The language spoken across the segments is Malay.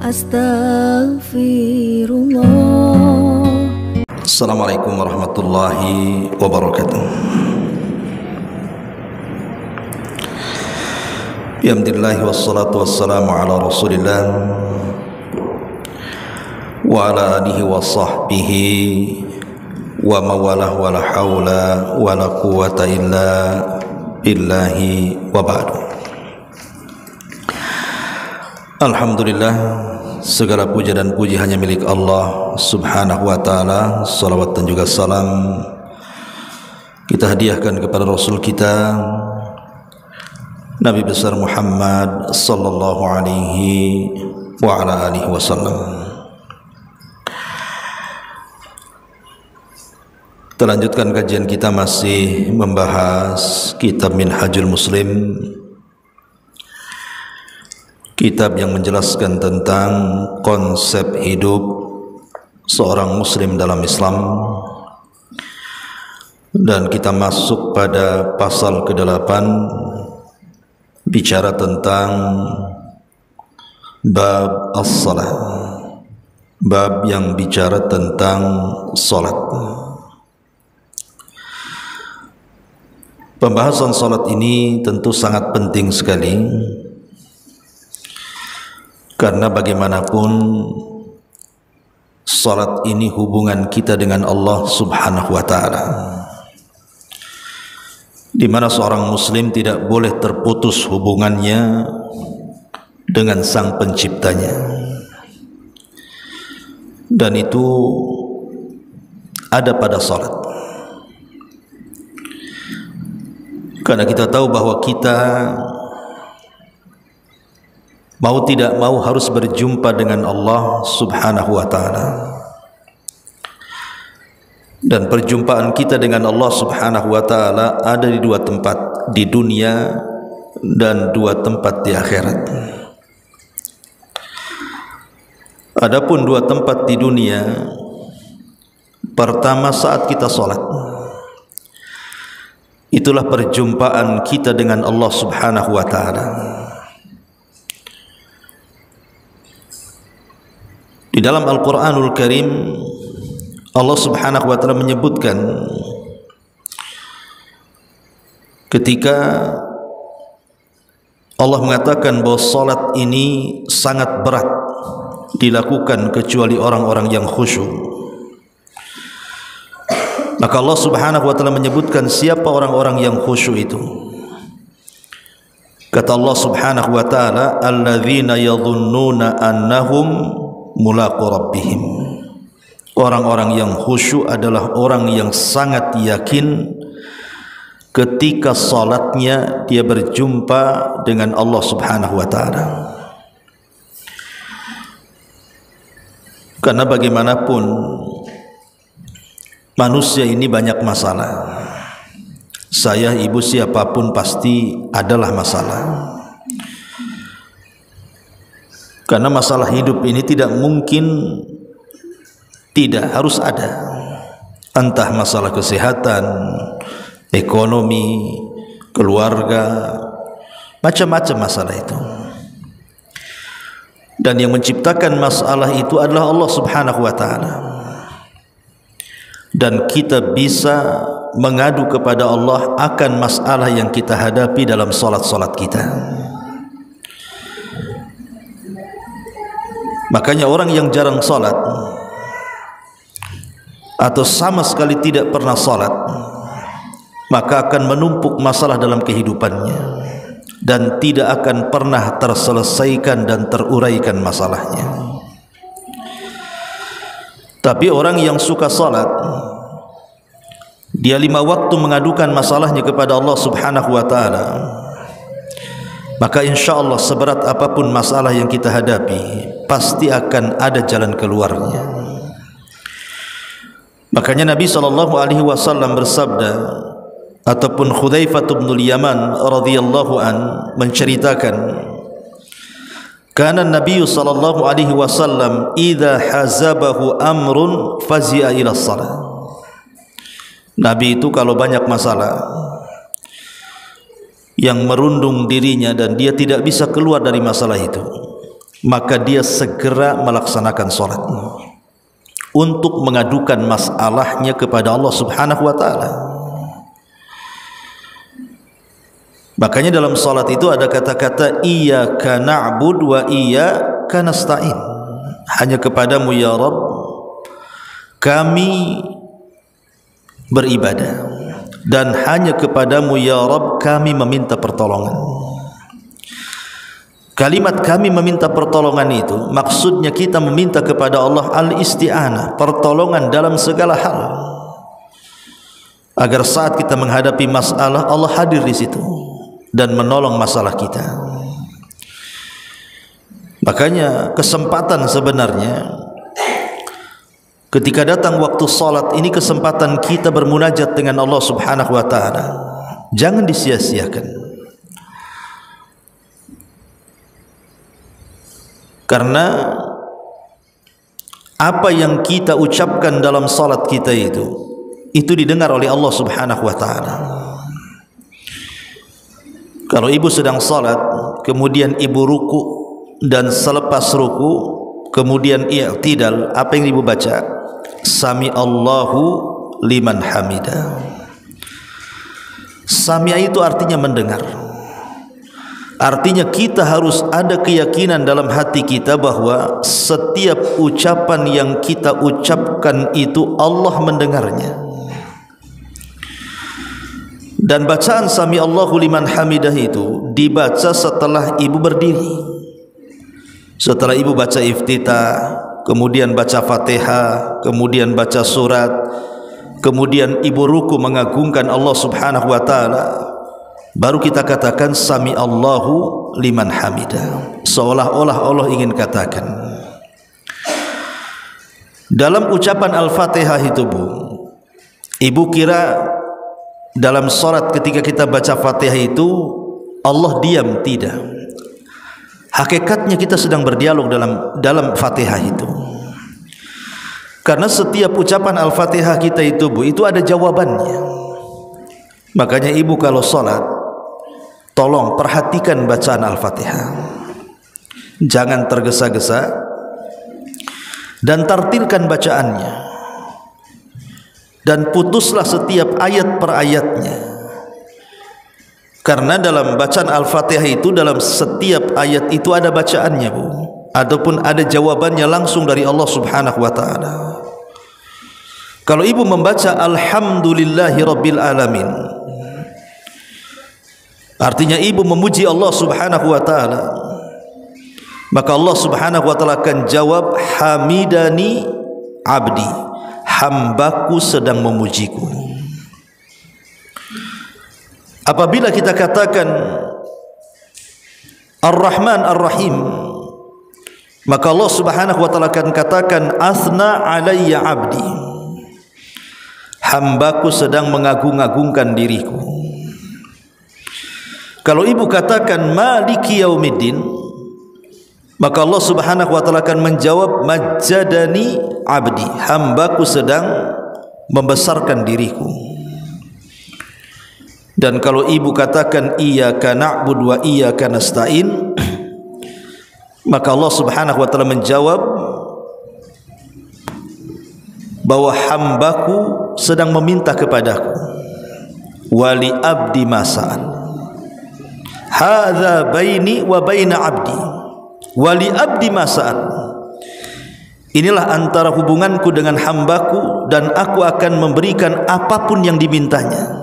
Astaghfirullah. Assalamualaikum warahmatullahi wabarakatuh. Alhamdulillah wassalatu wassalamu ala Rasulillah wa ala alihi wa sahbihi wa mawalah wa la hawla wa la quwata illa billahi wa ba'du. Alhamdulillah, segala puja dan puji hanya milik Allah subhanahu wa ta'ala. Salawat dan juga salam kita hadiahkan kepada Rasul kita Nabi besar Muhammad sallallahu alaihi wa ala alihi wasallam. Kita lanjutkan kajian kita, masih membahas kitab Minhajul Muslim, kitab yang menjelaskan tentang konsep hidup seorang muslim dalam Islam. Dan kita masuk pada pasal ke-8, bicara tentang bab as-salat, bab yang bicara tentang salat. Pembahasan salat ini tentu sangat penting sekali, karena bagaimanapun salat ini hubungan kita dengan Allah subhanahu wa ta'ala, di mana seorang muslim tidak boleh terputus hubungannya dengan sang penciptanya. Dan itu ada pada salat. Karena kita tahu bahwa kita mau tidak mau harus berjumpa dengan Allah subhanahu wa ta'ala. Dan perjumpaan kita dengan Allah subhanahu wa ta'ala ada di dua tempat, di dunia dan dua tempat di akhirat. Adapun dua tempat di dunia, pertama saat kita salat, itulah perjumpaan kita dengan Allah subhanahu wa ta'ala. Di dalam Al-Quranul Karim, Allah subhanahu wa ta'ala menyebutkan ketika Allah mengatakan bahwa salat ini sangat berat dilakukan kecuali orang-orang yang khusyuk. Maka Allah subhanahu wa ta'ala menyebutkan siapa orang-orang yang khusyuk itu. Kata Allah subhanahu wa ta'ala, alladzina yadhunnuna annahum mulaqu rabbihim. Orang-orang yang khusyuk adalah orang yang sangat yakin ketika salatnya dia berjumpa dengan Allah subhanahu wa ta'ala. Karena bagaimanapun manusia ini banyak masalah. Saya, ibu, siapapun pasti adalah masalah. Karena masalah hidup ini tidak mungkin tidak, harus ada. Entah masalah kesehatan, ekonomi, keluarga, macam-macam masalah itu. Dan yang menciptakan masalah itu adalah Allah subhanahu wa ta'ala. Dan kita bisa mengadu kepada Allah akan masalah yang kita hadapi dalam salat-salat kita. Makanya orang yang jarang salat atau sama sekali tidak pernah salat, maka akan menumpuk masalah dalam kehidupannya dan tidak akan pernah terselesaikan dan teruraikan masalahnya. Tapi orang yang suka salat, dia 5 waktu mengadukan masalahnya kepada Allah subhanahu wa ta'ala, maka insya Allah seberat apapun masalah yang kita hadapi, pasti akan ada jalan keluarnya. Makanya Nabi SAW bersabda, ataupun Hudzaifah bin Yaman radhiyallahu an menceritakan, kana Nabi sallallahu alaihi wasallam idza hazabahu amrun fazi'a ila shalah. Nabi itu kalau banyak masalah yang merundung dirinya dan dia tidak bisa keluar dari masalah itu, maka dia segera melaksanakan salat untuk mengadukan masalahnya kepada Allah Subhanahu wa taala. Makanya dalam salat itu ada kata-kata iyyaka na'budu wa iyyaka nasta'in. Hanya kepadamu ya Rabb kami beribadah, dan hanya kepadamu ya Rabb kami meminta pertolongan. Kalimat kami meminta pertolongan itu maksudnya kita meminta kepada Allah al-isti'anah, pertolongan dalam segala hal, agar saat kita menghadapi masalah Allah hadir di situ dan menolong masalah kita. Makanya kesempatan sebenarnya ketika datang waktu salat ini, kesempatan kita bermunajat dengan Allah Subhanahu wa taala. Jangan disia-siakan. Karena apa yang kita ucapkan dalam salat kita itu didengar oleh Allah Subhanahu wa taala. Kalau ibu sedang salat, kemudian ibu ruku, dan selepas ruku kemudian i'tidal, apa yang ibu baca? Sami Allahu liman hamidah. Sami'a itu artinya mendengar. Artinya kita harus ada keyakinan dalam hati kita bahwa setiap ucapan yang kita ucapkan itu Allah mendengarnya. Dan bacaan Sami Allahu liman hamidah itu dibaca setelah ibu berdiri. Setelah ibu baca iftitah, kemudian baca Fatihah, kemudian baca surat, kemudian ibu ruku mengagungkan Allah Subhanahu wa taala, baru kita katakan Sami Allahu liman hamidah. Seolah-olah Allah ingin katakan dalam ucapan Al-Fatihah itu, Bu, ibu kira dalam salat ketika kita baca Fatihah itu Allah diam? Tidak. Hakikatnya kita sedang berdialog dalam Fatihah itu. Karena setiap ucapan Al-Fatihah kita itu, Bu, itu ada jawabannya. Makanya ibu kalau salat tolong perhatikan bacaan Al-Fatihah. Jangan tergesa-gesa dan tartilkan bacaannya. Dan putuslah setiap ayat per ayatnya. Karena dalam bacaan Al-Fatihah itu, dalam setiap ayat itu ada bacaannya, Bu, ataupun ada jawabannya langsung dari Allah Subhanahu wa taala. Kalau ibu membaca Alhamdulillahi Rabbil Alamin, artinya ibu memuji Allah Subhanahu wa taala, maka Allah Subhanahu wa taala akan jawab hamidani abdi, hambaku sedang memujiku. Apabila kita katakan Ar-Rahman Ar-Rahim, maka Allah Subhanahu wa taala akan katakan asna alayya abdi, hambaku sedang mengagung-agungkan diriku. Kalau ibu katakan Maliki Yaumiddin, maka Allah Subhanahu wa taala akan menjawab majjadani abdi, hambaku sedang membesarkan diriku. Dan kalau ibu katakan iyyaka na'budu wa iyyaka nasta'in, maka Allah Subhanahu wa taala menjawab bahwa hambaku sedang meminta kepadaku. Wali abdi masa'al, hadza baini wa baina abdi, wali abdi masa'al, inilah antara hubunganku dengan hambaku dan aku akan memberikan apapun yang dimintanya.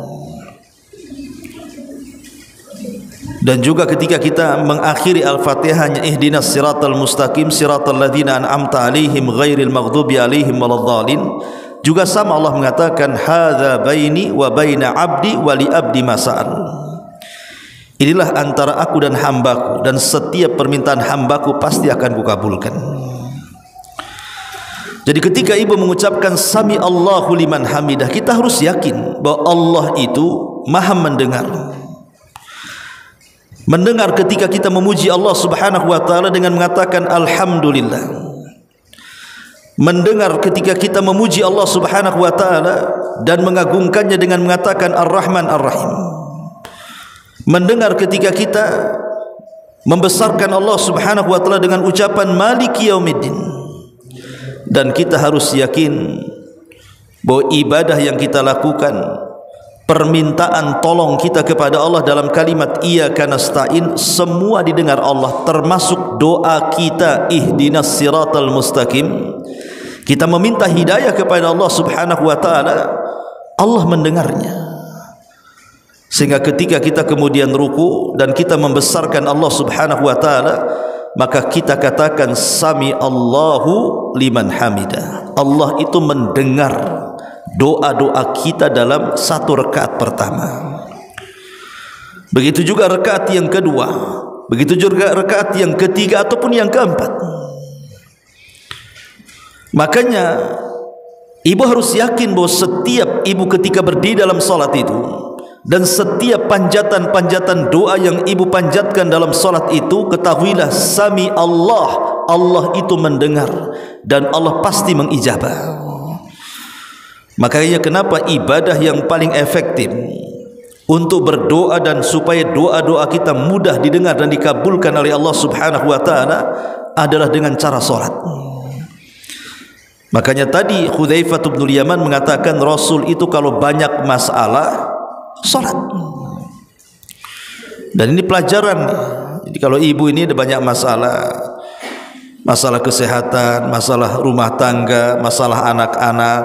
Dan juga ketika kita mengakhiri Al-Fatihahnya ihdinas siratal mustaqim siratal ladzina an'amta alaihim ghairil maghdubi alaihim waladdallin, juga sama Allah mengatakan hadza baini wa baina abdi wa li abdi masa'al, inilah antara aku dan hambaku, dan setiap permintaan hambaku pasti akan kukabulkan. Jadi ketika ibu mengucapkan Sami Allahu liman hamidah, kita harus yakin bahwa Allah itu maha mendengar. Mendengar ketika kita memuji Allah Subhanahu wa taala dengan mengatakan alhamdulillah. Mendengar ketika kita memuji Allah Subhanahu wa taala dan mengagungkannya dengan mengatakan Ar-Rahman Ar-Rahim. Mendengar ketika kita membesarkan Allah Subhanahu wa taala dengan ucapan Maliki Yaumiddin. Dan kita harus yakin bahwa ibadah yang kita lakukan, permintaan tolong kita kepada Allah dalam kalimat Iyyaka nasta'in, semua didengar Allah, termasuk doa kita ihdinas siratal mustaqim. Kita meminta hidayah kepada Allah Subhanahu wa taala, Allah mendengarnya. Sehingga ketika kita kemudian ruku dan kita membesarkan Allah Subhanahu wa taala, maka kita katakan sami Allahu liman hamidah. Allah itu mendengar doa-doa kita dalam satu rakaat pertama. Begitu juga rakaat yang kedua, begitu juga rakaat yang ketiga ataupun yang keempat. Makanya ibu harus yakin bahwa setiap ibu ketika berdiri dalam salat itu, dan setiap panjatan-panjatan doa yang ibu panjatkan dalam salat itu, ketahuilah sami Allah, Allah itu mendengar dan Allah pasti mengijabah. Makanya kenapa ibadah yang paling efektif untuk berdoa dan supaya doa-doa kita mudah didengar dan dikabulkan oleh Allah Subhanahu wa taala adalah dengan cara salat. Makanya tadi Hudzaifah bin Yaman mengatakan Rasul itu kalau banyak masalah salat. Dan ini pelajaran. Jadi kalau ibu ini ada banyak masalah, masalah kesehatan, masalah rumah tangga, masalah anak-anak,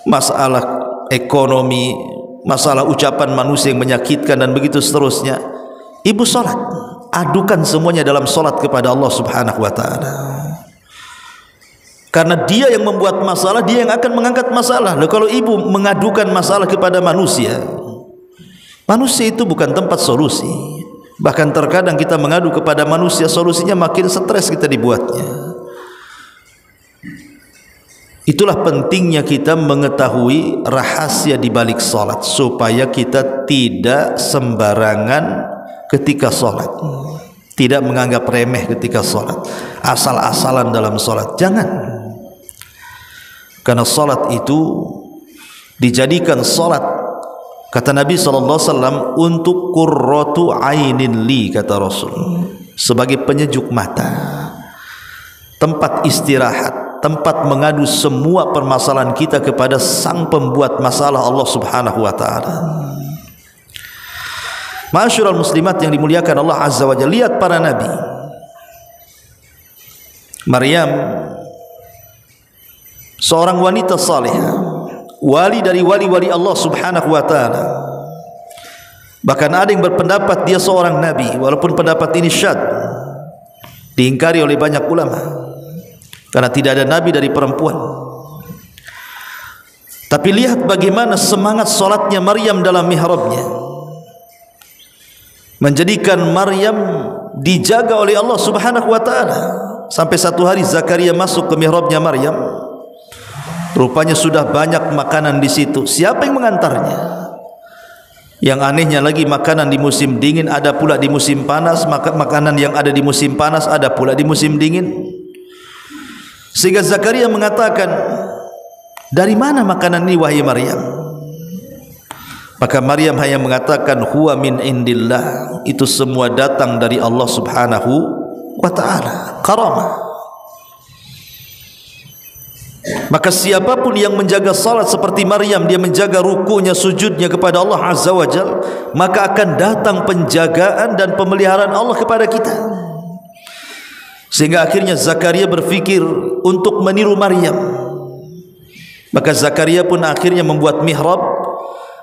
masalah ekonomi, masalah ucapan manusia yang menyakitkan dan begitu seterusnya, ibu salat, adukan semuanya dalam salat kepada Allah Subhanahu wa taala. Karena dia yang membuat masalah, dia yang akan mengangkat masalah. Loh, kalau ibu mengadukan masalah kepada manusia, manusia itu bukan tempat solusi. Bahkan terkadang kita mengadu kepada manusia, solusinya makin stres kita dibuatnya. Itulah pentingnya kita mengetahui rahasia di balik salat, supaya kita tidak sembarangan ketika salat, tidak menganggap remeh ketika salat, asal-asalan dalam salat. Jangan. Karena salat itu dijadikan salat, kata Nabi SAW, untuk qurratu ainin li, kata Rasul, sebagai penyejuk mata, tempat istirahat, tempat mengadu semua permasalahan kita kepada sang pembuat masalah, Allah Subhanahu wa taala. Ma'asyiral muslimat yang dimuliakan Allah Azza wa Jalla, lihat para nabi. Maryam, seorang wanita salihah, wali dari wali-wali Allah Subhanahu wa taala. Bahkan ada yang berpendapat dia seorang nabi, walaupun pendapat ini syadz, diingkari oleh banyak ulama, karena tidak ada nabi dari perempuan. Tapi lihat bagaimana semangat salatnya Maryam dalam mihrabnya, menjadikan Maryam dijaga oleh Allah Subhanahu wa taala. Sampai satu hari Zakaria masuk ke mihrabnya Maryam, rupanya sudah banyak makanan di situ. Siapa yang mengantarnya? Yang anehnya lagi, makanan di musim dingin ada pula di musim panas, makanan yang ada di musim panas ada pula di musim dingin. Sehingga Zakaria mengatakan, dari mana makanan ini wahai Maryam? Maka Maryam hanya mengatakan, huwa min indillah, itu semua datang dari Allah Subhanahu wa ta'ala, karamah. Maka siapapun yang menjaga salat seperti Maryam, dia menjaga rukunya, sujudnya kepada Allah Azza wa Jal, maka akan datang penjagaan dan pemeliharaan Allah kepada kita. Sehingga akhirnya Zakaria berfikir untuk meniru Maryam. Maka Zakaria pun akhirnya membuat mihrab,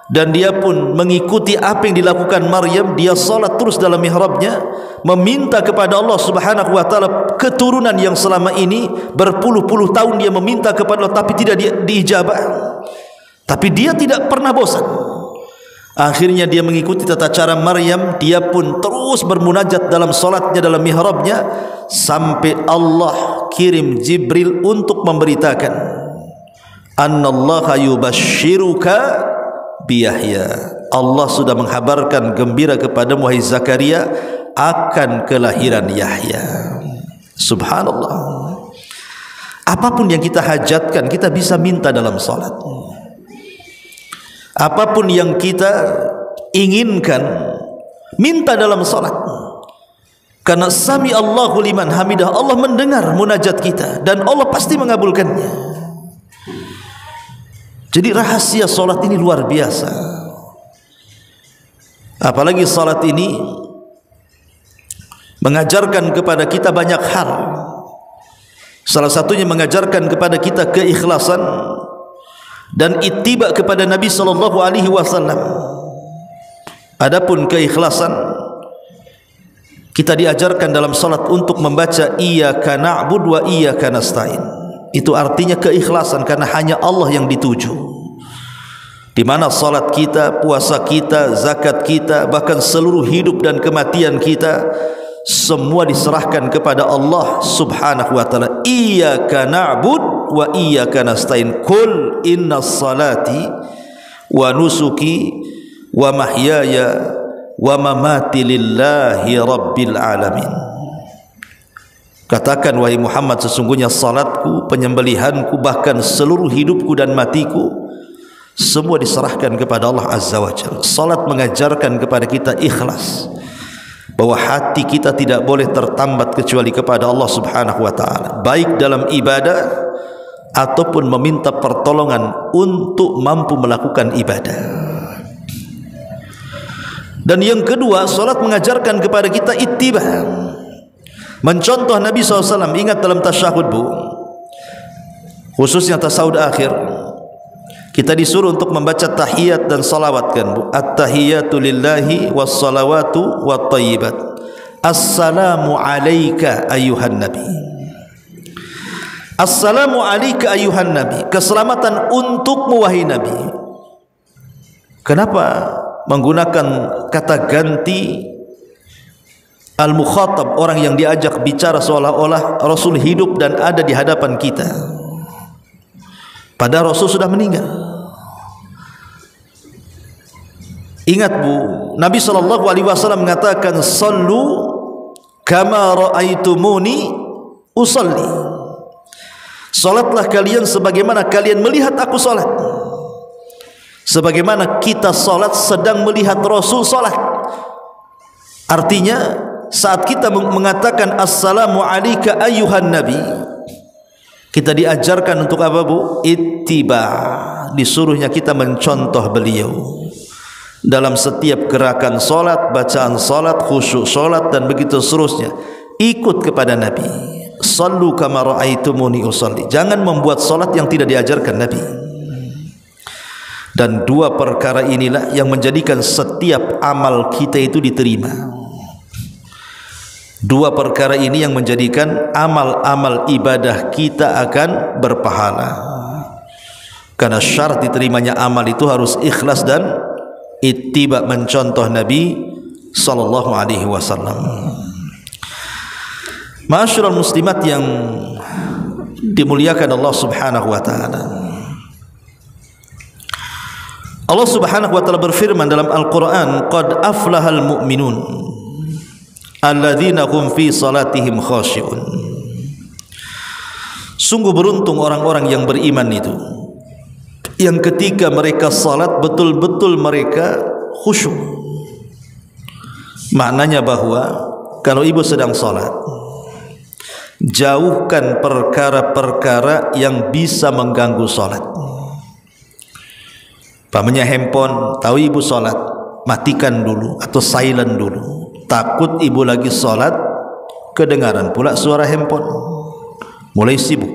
dan dia pun mengikuti apa yang dilakukan Maryam. Dia salat terus dalam mihrabnya, meminta kepada Allah Subhanahu wa taala keturunan yang selama ini berpuluh-puluh tahun dia meminta kepada Allah tapi tidak diijabah. Tapi dia tidak pernah bosan. Akhirnya dia mengikuti tata cara Maryam, dia pun terus bermunajat dalam salatnya, dalam mihrabnya, sampai Allah kirim Jibril untuk memberitakan, annallaha yubashshiruka biyahya, Allah sudah menghabarkan gembira kepadamu wahai Zakaria akan kelahiran Yahya. Subhanallah. Apapun yang kita hajatkan, kita bisa minta dalam salat. Apapun yang kita inginkan, minta dalam salat. Karena sami Allahu liman hamidah, Allah mendengar munajat kita dan Allah pasti mengabulkannya. Jadi rahasia salat ini luar biasa. Apalagi salat ini mengajarkan kepada kita banyak hal. Salah satunya mengajarkan kepada kita keikhlasan dan ittiba kepada Nabi sallallahu alaihi wasallam. Adapun keikhlasan, kita diajarkan dalam salat untuk membaca iyyaka na'budu wa iyyaka nasta'in. Itu artinya keikhlasan, karena hanya Allah yang dituju. Di mana salat kita, puasa kita, zakat kita, bahkan seluruh hidup dan kematian kita semua diserahkan kepada Allah Subhanahu wa taala. Iyyaka na'budu wa iyyaka nasta'in. Qul innas salati wa nusuki wa mahyaya wa mamati lillahi rabbil alamin. Katakan wahai Muhammad, sesungguhnya salatku, penyembelihanku, bahkan seluruh hidupku dan matiku semua diserahkan kepada Allah Azza wa Jalla. Salat mengajarkan kepada kita ikhlas, bahwa hati kita tidak boleh tertambat kecuali kepada Allah Subhanahu wa taala, baik dalam ibadah ataupun meminta pertolongan untuk mampu melakukan ibadah. Dan yang kedua, salat mengajarkan kepada kita ittiba, mencontoh Nabi SAW. Ingat dalam tasyahud, Bu, khususnya tasyahud akhir, kita disuruh untuk membaca tahiyat dan salawat, kan, Bu? At-tahiyatu lillahi was-salawatu wat-thayyibat. Assalamu alayka ayuhan nabi. Assalamu alayka ayuhan nabi. Keselamatan untukmu wahai Nabi. Kenapa menggunakan kata ganti al-mukhatab, orang yang diajak bicara, seolah-olah Rasul hidup dan ada di hadapan kita, padahal Rasul sudah meninggal. Ingat, Bu, Nabi SAW mengatakan, sallu kama ra'aitumuni usalli. Salatlah kalian sebagaimana kalian melihat aku salat. Sebagaimana kita salat sedang melihat Rasul salat. Artinya saat kita mengatakan assalamu alayka ayyuhan nabi, kita diajarkan untuk apa, Bu? Ittiba. Disuruhnya kita mencontoh beliau dalam setiap gerakan salat, bacaan salat, khusyuk salat, dan begitu seterusnya. Ikut kepada Nabi. Sallu kama ra'aitumuni usalli. Jangan membuat salat yang tidak diajarkan Nabi. Dan dua perkara inilah yang menjadikan setiap amal kita itu diterima. Dua perkara ini yang menjadikan amal-amal ibadah kita akan berpahala. Karena syarat diterimanya amal itu harus ikhlas dan ittiba, mencontoh Nabi sallallahu alaihi wasallam. Ma'asyiral muslimat yang dimuliakan Allah Subhanahu wa taala. Allah Subhanahu wa taala berfirman dalam Al-Qur'an, qad aflahal mu'minun alladzina hum fi salatihim khashi'un. Sungguh beruntung orang-orang yang beriman itu, yang ketika mereka salat betul-betul mereka khusyuk. Maknanya bahwa kalau ibu sedang salat, jauhkan perkara-perkara yang bisa mengganggu salat. Pamannya handphone, tahu ibu salat, matikan dulu atau silent dulu. Takut ibu lagi salat, kedengaran pula suara handphone, mulai sibuk.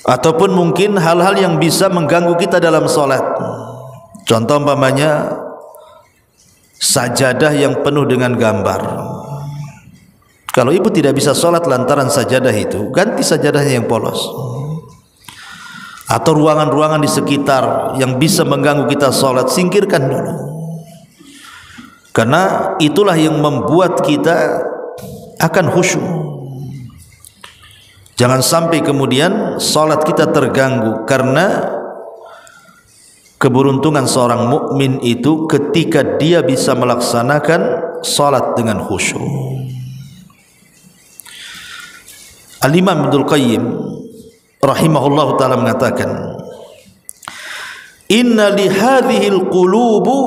Ataupun mungkin hal-hal yang bisa mengganggu kita dalam salat. Contoh umpamanya sajadah yang penuh dengan gambar. Kalau ibu tidak bisa salat lantaran sajadah itu, ganti sajadahnya yang polos. Atau ruangan-ruangan di sekitar yang bisa mengganggu kita salat, singkirkan dulu. Karena itulah yang membuat kita akan khusyuk. Jangan sampai kemudian salat kita terganggu, karena keberuntungan seorang mukmin itu ketika dia bisa melaksanakan salat dengan khusyuk. Al-Imam Ibnul Qayyim rahimahullahu ta'ala mengatakan, inna li hadhil qulubu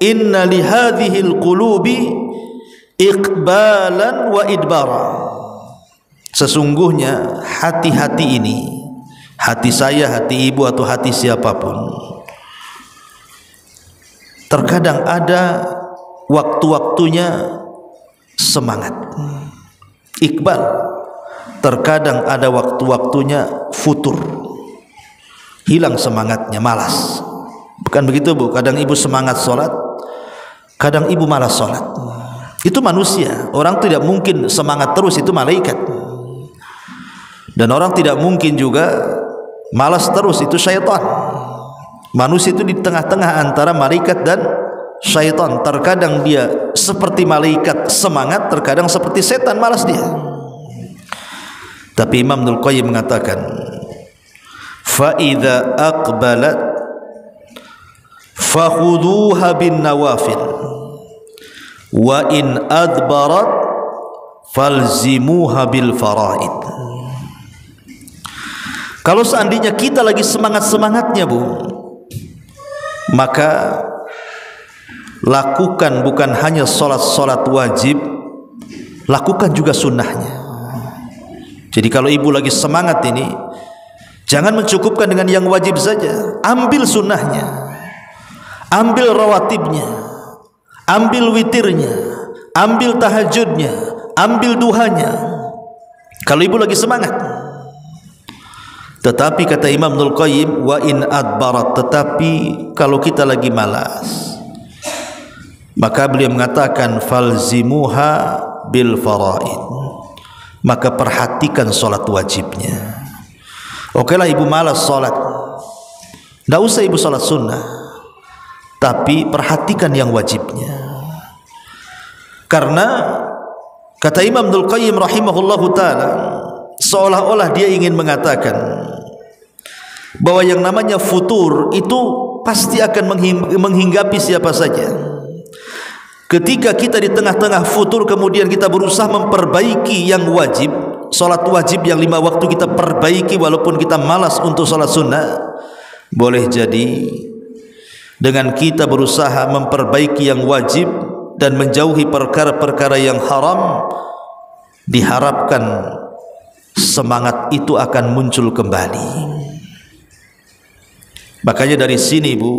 inna li hadhil qulubi iqbalan wa idbara. Sesungguhnya hati-hati ini, hati saya, hati ibu atau hati siapapun, terkadang ada waktu-waktunya semangat, iqbal. Terkadang ada waktu-waktunya futur, hilang semangatnya, malas. Bukan begitu Bu? Kadang ibu semangat sholat, kadang ibu malas sholat. Itu manusia. Orang tidak mungkin semangat terus, itu malaikat. Dan orang tidak mungkin juga malas terus, itu syaitan. Manusia itu di tengah-tengah antara malaikat dan syaitan. Terkadang dia seperti malaikat semangat, terkadang seperti setan malas dia. Tapi Imam Ibnul Qayyim mengatakan, fa idza aqbalat fakhuduha bin nawafil wa in adbarat falzimuha bil faraid. Kalau seandainya kita lagi semangat-semangatnya Bu, maka lakukan bukan hanya solat-solat wajib, lakukan juga sunnahnya. Jadi kalau ibu lagi semangat ini, jangan mencukupkan dengan yang wajib saja, ambil sunnahnya, ambil rawatibnya, ambil witirnya, ambil tahajudnya, ambil duhanya. Kalau ibu lagi semangat. Tetapi kata Imam Ibnul Qayyim, wa in adbarat, tetapi kalau kita lagi malas, maka beliau mengatakan falzimuha bil faraid, maka perhatikan solat wajibnya. Okelah ibu malas solat, tidak usah ibu solat sunnah, tapi perhatikan yang wajibnya. Karena kata Imam Ibnul Qayyim rahimahullahu ta'ala, seolah-olah dia ingin mengatakan bahwa yang namanya futur itu pasti akan menghinggapi siapa saja. Ketika kita di tengah-tengah futur kemudian kita berusaha memperbaiki yang wajib, solat wajib yang 5 waktu kita perbaiki walaupun kita malas untuk solat sunnah, boleh jadi dengan kita berusaha memperbaiki yang wajib dan menjauhi perkara-perkara yang haram, diharapkan semangat itu akan muncul kembali. Makanya dari sini Bu,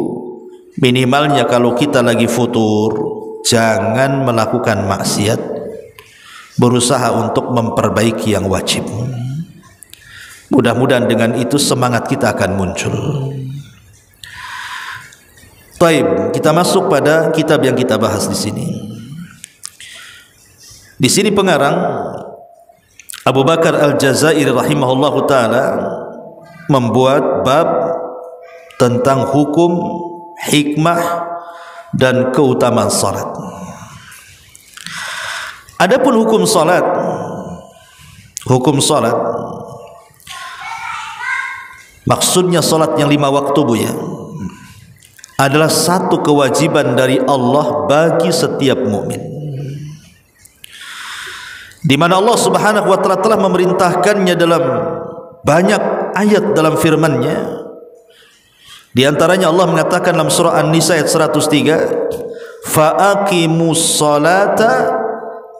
minimalnya kalau kita lagi futur, jangan melakukan maksiat, berusaha untuk memperbaiki yang wajib. Mudah-mudahan dengan itu semangat kita akan muncul. Baik, kita masuk pada kitab yang kita bahas di sini. Di sini pengarang Abu Bakar Al-Jazairi rahimahullahu ta'ala membuat bab tentang hukum, hikmah dan keutamaan salat. Adapun hukum salat, maksudnya salat yang 5 waktu Bu ya, adalah satu kewajiban dari Allah bagi setiap mukmin, di mana Allah Subhanahu wa taala telah memerintahkannya dalam banyak ayat dalam firman-Nya. Di antaranya Allah mengatakan dalam surah An-Nisa ayat 103, faaqimus salata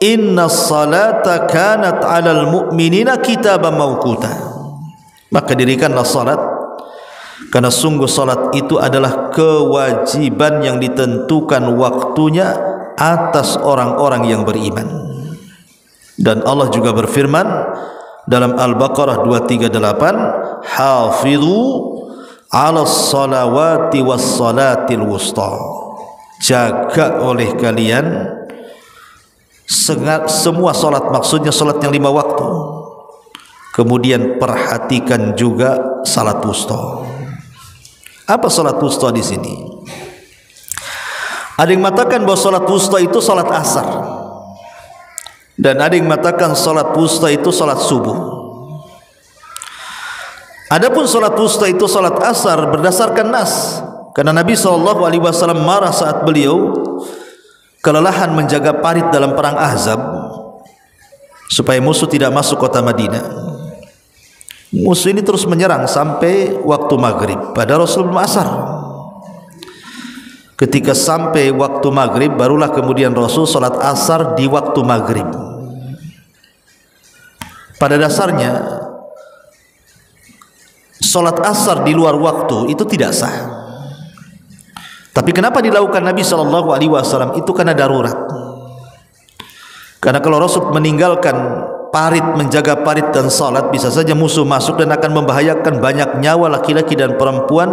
innas salata kanat 'alal mu'minina kitaban mawquta. Maka dirikanlah salat, karena sungguh salat itu adalah kewajiban yang ditentukan waktunya atas orang-orang yang beriman. Dan Allah juga berfirman dalam Al-Baqarah 238, hafizu 'alas salawati was salatil wusta. Jaga oleh kalian semua salat, maksudnya salat yang 5 waktu. Kemudian perhatikan juga salat wusta. Apa salat wusta di sini? Ada yang mengatakan bahwa salat wusta itu salat asar, dan ada yang mengatakan salat wusta itu salat subuh. Adapun salat wusta itu salat asar berdasarkan nas, karena Nabi SAW marah saat beliau kelelahan menjaga parit dalam perang Ahzab supaya musuh tidak masuk kota Madinah. Musuh ini terus menyerang sampai waktu maghrib, padahal Rasul belum asar. Ketika sampai waktu maghrib, barulah kemudian Rasul salat asar di waktu maghrib. Pada dasarnya salat asar di luar waktu itu tidak sah. Tapi kenapa dilakukan Nabi SAW? Itu karena darurat. Karena kalau Rasul meninggalkan parit, menjaga parit dan salat, bisa saja musuh masuk dan akan membahayakan banyak nyawa laki-laki dan perempuan,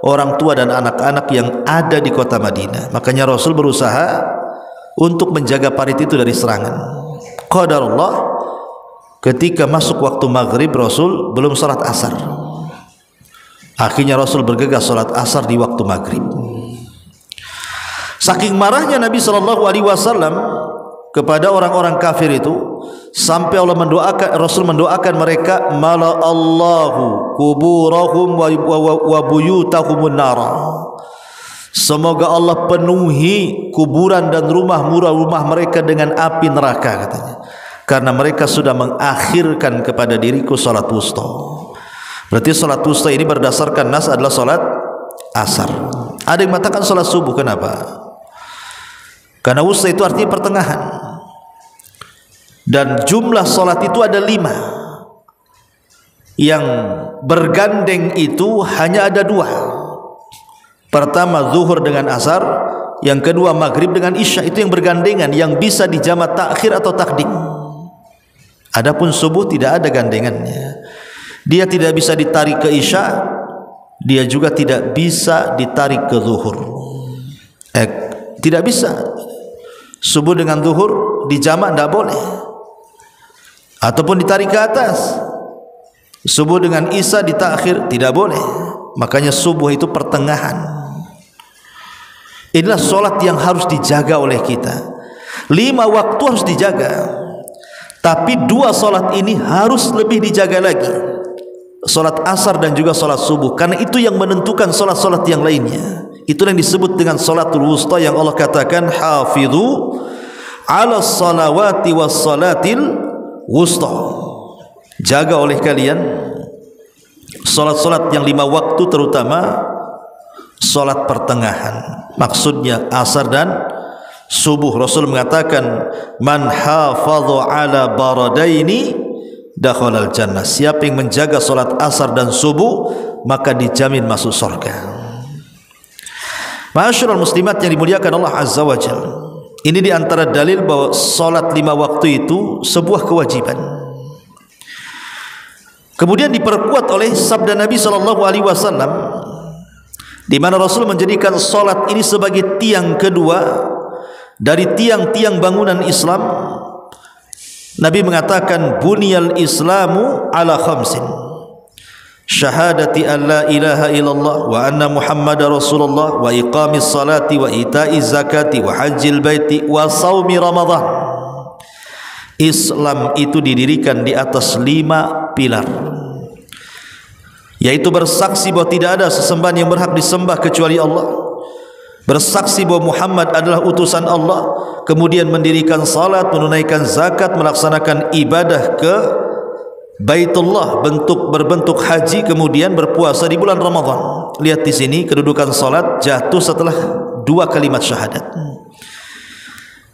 orang tua dan anak-anak yang ada di kota Madinah. Makanya Rasul berusaha untuk menjaga parit itu dari serangan. Qadarullah, ketika masuk waktu maghrib, Rasul belum salat asar. Akhirnya Rasul bergegas salat asar di waktu maghrib. Saking marahnya Nabi SAW kepada orang-orang kafir itu, sampai Allah mendoakan, Rasul mendoakan mereka, mala Allahu kuburahum wa buyutahumun nara. Semoga Allah penuhi kuburan dan rumah mereka dengan api neraka, katanya, karena mereka sudah mengakhirkan kepada diriku salat wusta. Berarti salat wusta ini berdasarkan nas adalah salat asar. Ada yang mengatakan salat subuh. Kenapa? Karena wusta itu artinya pertengahan, dan jumlah salat itu ada 5. Yang bergandeng itu hanya ada 2. Pertama zuhur dengan asar, yang kedua maghrib dengan isya. Itu yang bergandengan, yang bisa dijamak takhir atau takdim. Adapun subuh tidak ada gandengannya. Dia tidak bisa ditarik ke isya, dia juga tidak bisa ditarik ke zuhur. Tidak bisa. Subuh dengan zuhur dijamak tidak boleh, ataupun ditarik ke atas. Subuh dengan isya ditakhir tidak boleh. Makanya subuh itu pertengahan. Inilah solat yang harus dijaga oleh kita. 5 waktu harus dijaga, tapi 2 solat ini harus lebih dijaga lagi, solat asar dan juga solat subuh, karena itu yang menentukan solat-solat yang lainnya. Itu yang disebut dengan salatul wusta, yang Allah katakan hafidhu ala salawati was salatil wusta. Jaga oleh kalian salat-salat yang 5 waktu, terutama salat pertengahan. Maksudnya asar dan subuh. Rasul mengatakan, man hafadhu ala baradaini dakhalal jannah. Siapa yang menjaga salat asar dan subuh, maka dijamin masuk surga. Ma'asyiral muslimat yang dimuliakan Allah Azza wa Jalla, ini diantara dalil bahwa salat 5 waktu itu sebuah kewajiban. Kemudian diperkuat oleh sabda Nabi SAW, di mana Rasul menjadikan salat ini sebagai tiang kedua dari tiang-tiang bangunan Islam. Nabi mengatakan, buniyal islamu ala khamsin, syahadati an la ilaha illallah wa anna muhammadar rasulullah wa iqamis salati wa ita'iz zakati wa hajjil baiti wa saumi ramadhan. Islam itu didirikan di atas 5 pilar, yaitu bersaksi bahwa tidak ada sesembahan yang berhak disembah kecuali Allah, bersaksi bahwa Muhammad adalah utusan Allah, kemudian mendirikan salat, menunaikan zakat, melaksanakan ibadah ke Baitullah berbentuk haji, kemudian berpuasa di bulan Ramadan. Lihat di sini kedudukan salat jatuh setelah 2 kalimat syahadat,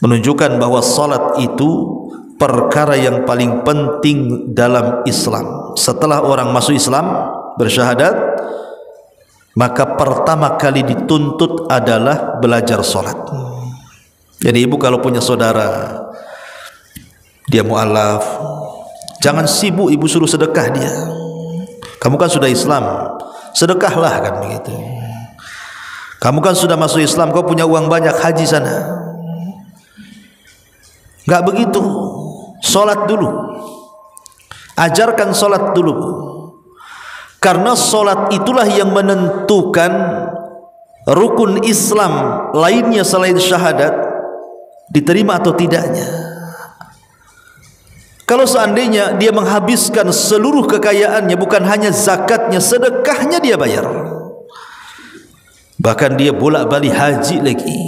menunjukkan bahwa salat itu perkara yang paling penting dalam Islam. Setelah orang masuk Islam bersyahadat, maka pertama kali dituntut adalah belajar salat. Jadi ibu kalau punya saudara dia mu'alaf, jangan sibuk ibu suruh sedekah dia. Kamu kan sudah Islam, sedekahlah, kan begitu. Kamu kan sudah masuk Islam, kau punya uang banyak, haji sana. Enggak begitu. Salat dulu. Ajarkan salat dulu. Karena salat itulah yang menentukan rukun Islam lainnya selain syahadat diterima atau tidaknya. Kalau seandainya dia menghabiskan seluruh kekayaannya, bukan hanya zakatnya, sedekahnya dia bayar, bahkan dia bolak-balik haji lagi,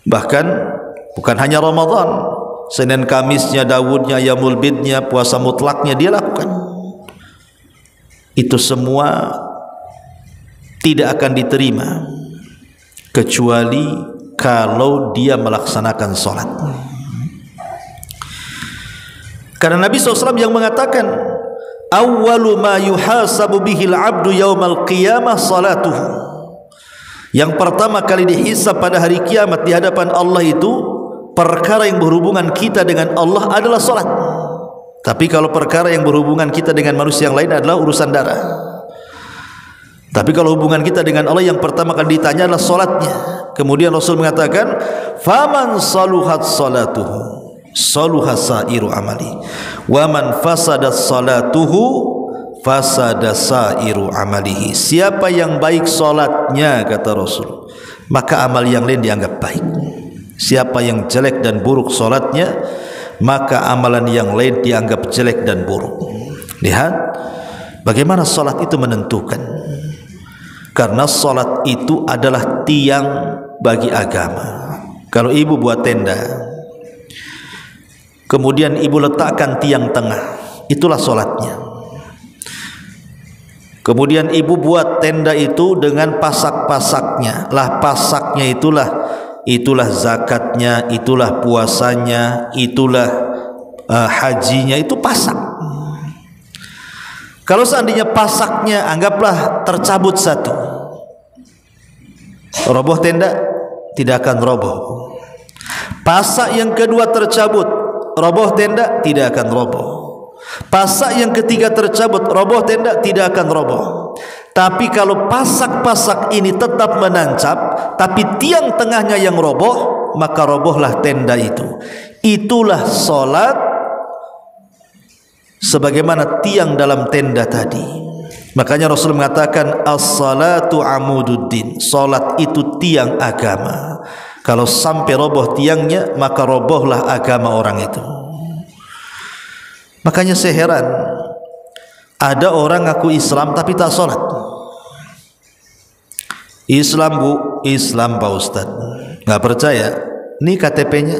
bahkan bukan hanya Ramadan, Senin Kamisnya, Daudnya, Yaumul Bidnya, puasa mutlaknya dia lakukan. Itu semua tidak akan diterima kecuali kalau dia melaksanakan salat. Karena Nabi SAW yang mengatakan, awwalu ma yuhasabu bihil abdu yaumal qiyamah salatuhu. Yang pertama kali dihisab pada hari kiamat di hadapan Allah itu perkara yang berhubungan kita dengan Allah adalah salat. Tapi kalau perkara yang berhubungan kita dengan manusia yang lain adalah urusan darah. Tapi kalau hubungan kita dengan Allah yang pertama kali ditanya adalah salatnya. Kemudian Rasul mengatakan, faman saluhat salatuhu saluha sairu amali wa man fasadat salatuhu fasada sairu amalihi. Siapa yang baik salatnya, kata Rasul, maka amal yang lain dianggap baik. Siapa yang jelek dan buruk salatnya, maka amalan yang lain dianggap jelek dan buruk. Lihat bagaimana salat itu menentukan. Karena salat itu adalah tiang bagi agama. Kalau ibu buat tenda, kemudian ibu letakkan tiang tengah, itulah salatnya. Kemudian ibu buat tenda itu dengan pasak-pasaknya. Lah pasaknya itulah zakatnya, itulah puasanya, itulah hajinya, itu pasak. Kalau seandainya pasaknya anggaplah tercabut satu, roboh tenda tidak akan roboh. Pasak yang kedua tercabut, roboh tenda tidak akan roboh. Pasak yang ketiga tercabut, roboh tenda tidak akan roboh. Tapi kalau pasak-pasak ini tetap menancap, tapi tiang tengahnya yang roboh, maka robohlah tenda itu. Itulah salat sebagaimana tiang dalam tenda tadi. Makanya Rasul mengatakan as-salatu amududdin, salat itu tiang agama. Kalau sampai roboh tiangnya, maka robohlah agama orang itu. Makanya saya heran, ada orang ngaku Islam tapi tak salat. Islam bu, Islam Pak Ustaz. Nggak percaya? Ini KTP-nya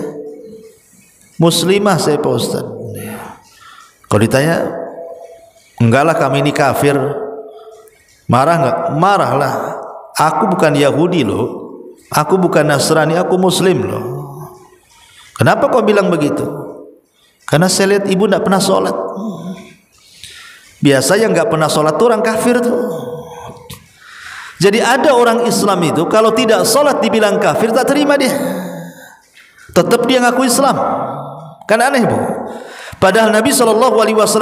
Muslimah saya Pak Ustaz. Kalau ditanya, enggak lah kami ini kafir, marah enggak? Marah lah. Aku bukan Yahudi loh, aku bukan Nasrani, aku Muslim loh. Kenapa kau bilang begitu? Karena saya lihat ibu enggak pernah sholat. Biasa yang enggak pernah sholat itu orang kafir tuh. Jadi ada orang Islam itu kalau tidak sholat dibilang kafir, tak terima dia. Tetap dia ngaku Islam. Kan aneh bu. Padahal Nabi SAW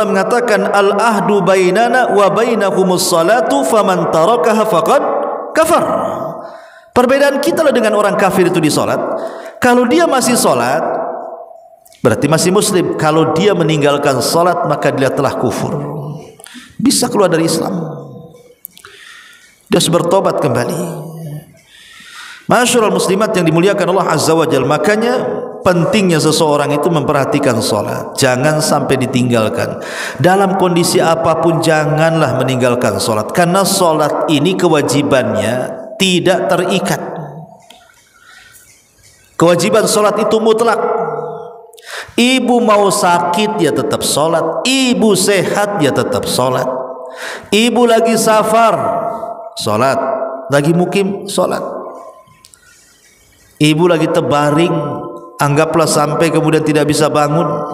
mengatakan al-ahdu bainana wa bainahumus salatu faman tarakaha faqad kafar. Perbedaan kita loh dengan orang kafir itu di salat. Kalau dia masih salat berarti masih muslim. Kalau dia meninggalkan salat maka dia telah kufur. Bisa keluar dari Islam. Dia harus bertobat kembali. Masyarul muslimat yang dimuliakan Allah Azza wa Jalla, makanya pentingnya seseorang itu memperhatikan salat. Jangan sampai ditinggalkan. Dalam kondisi apapun janganlah meninggalkan salat, karena salat ini kewajibannya tidak terikat. Kewajiban salat itu mutlak. Ibu mau sakit ya tetap salat, ibu sehat ya tetap salat. Ibu lagi safar, salat. Lagi mukim, salat. Ibu lagi terbaring, anggaplah sampai kemudian tidak bisa bangun,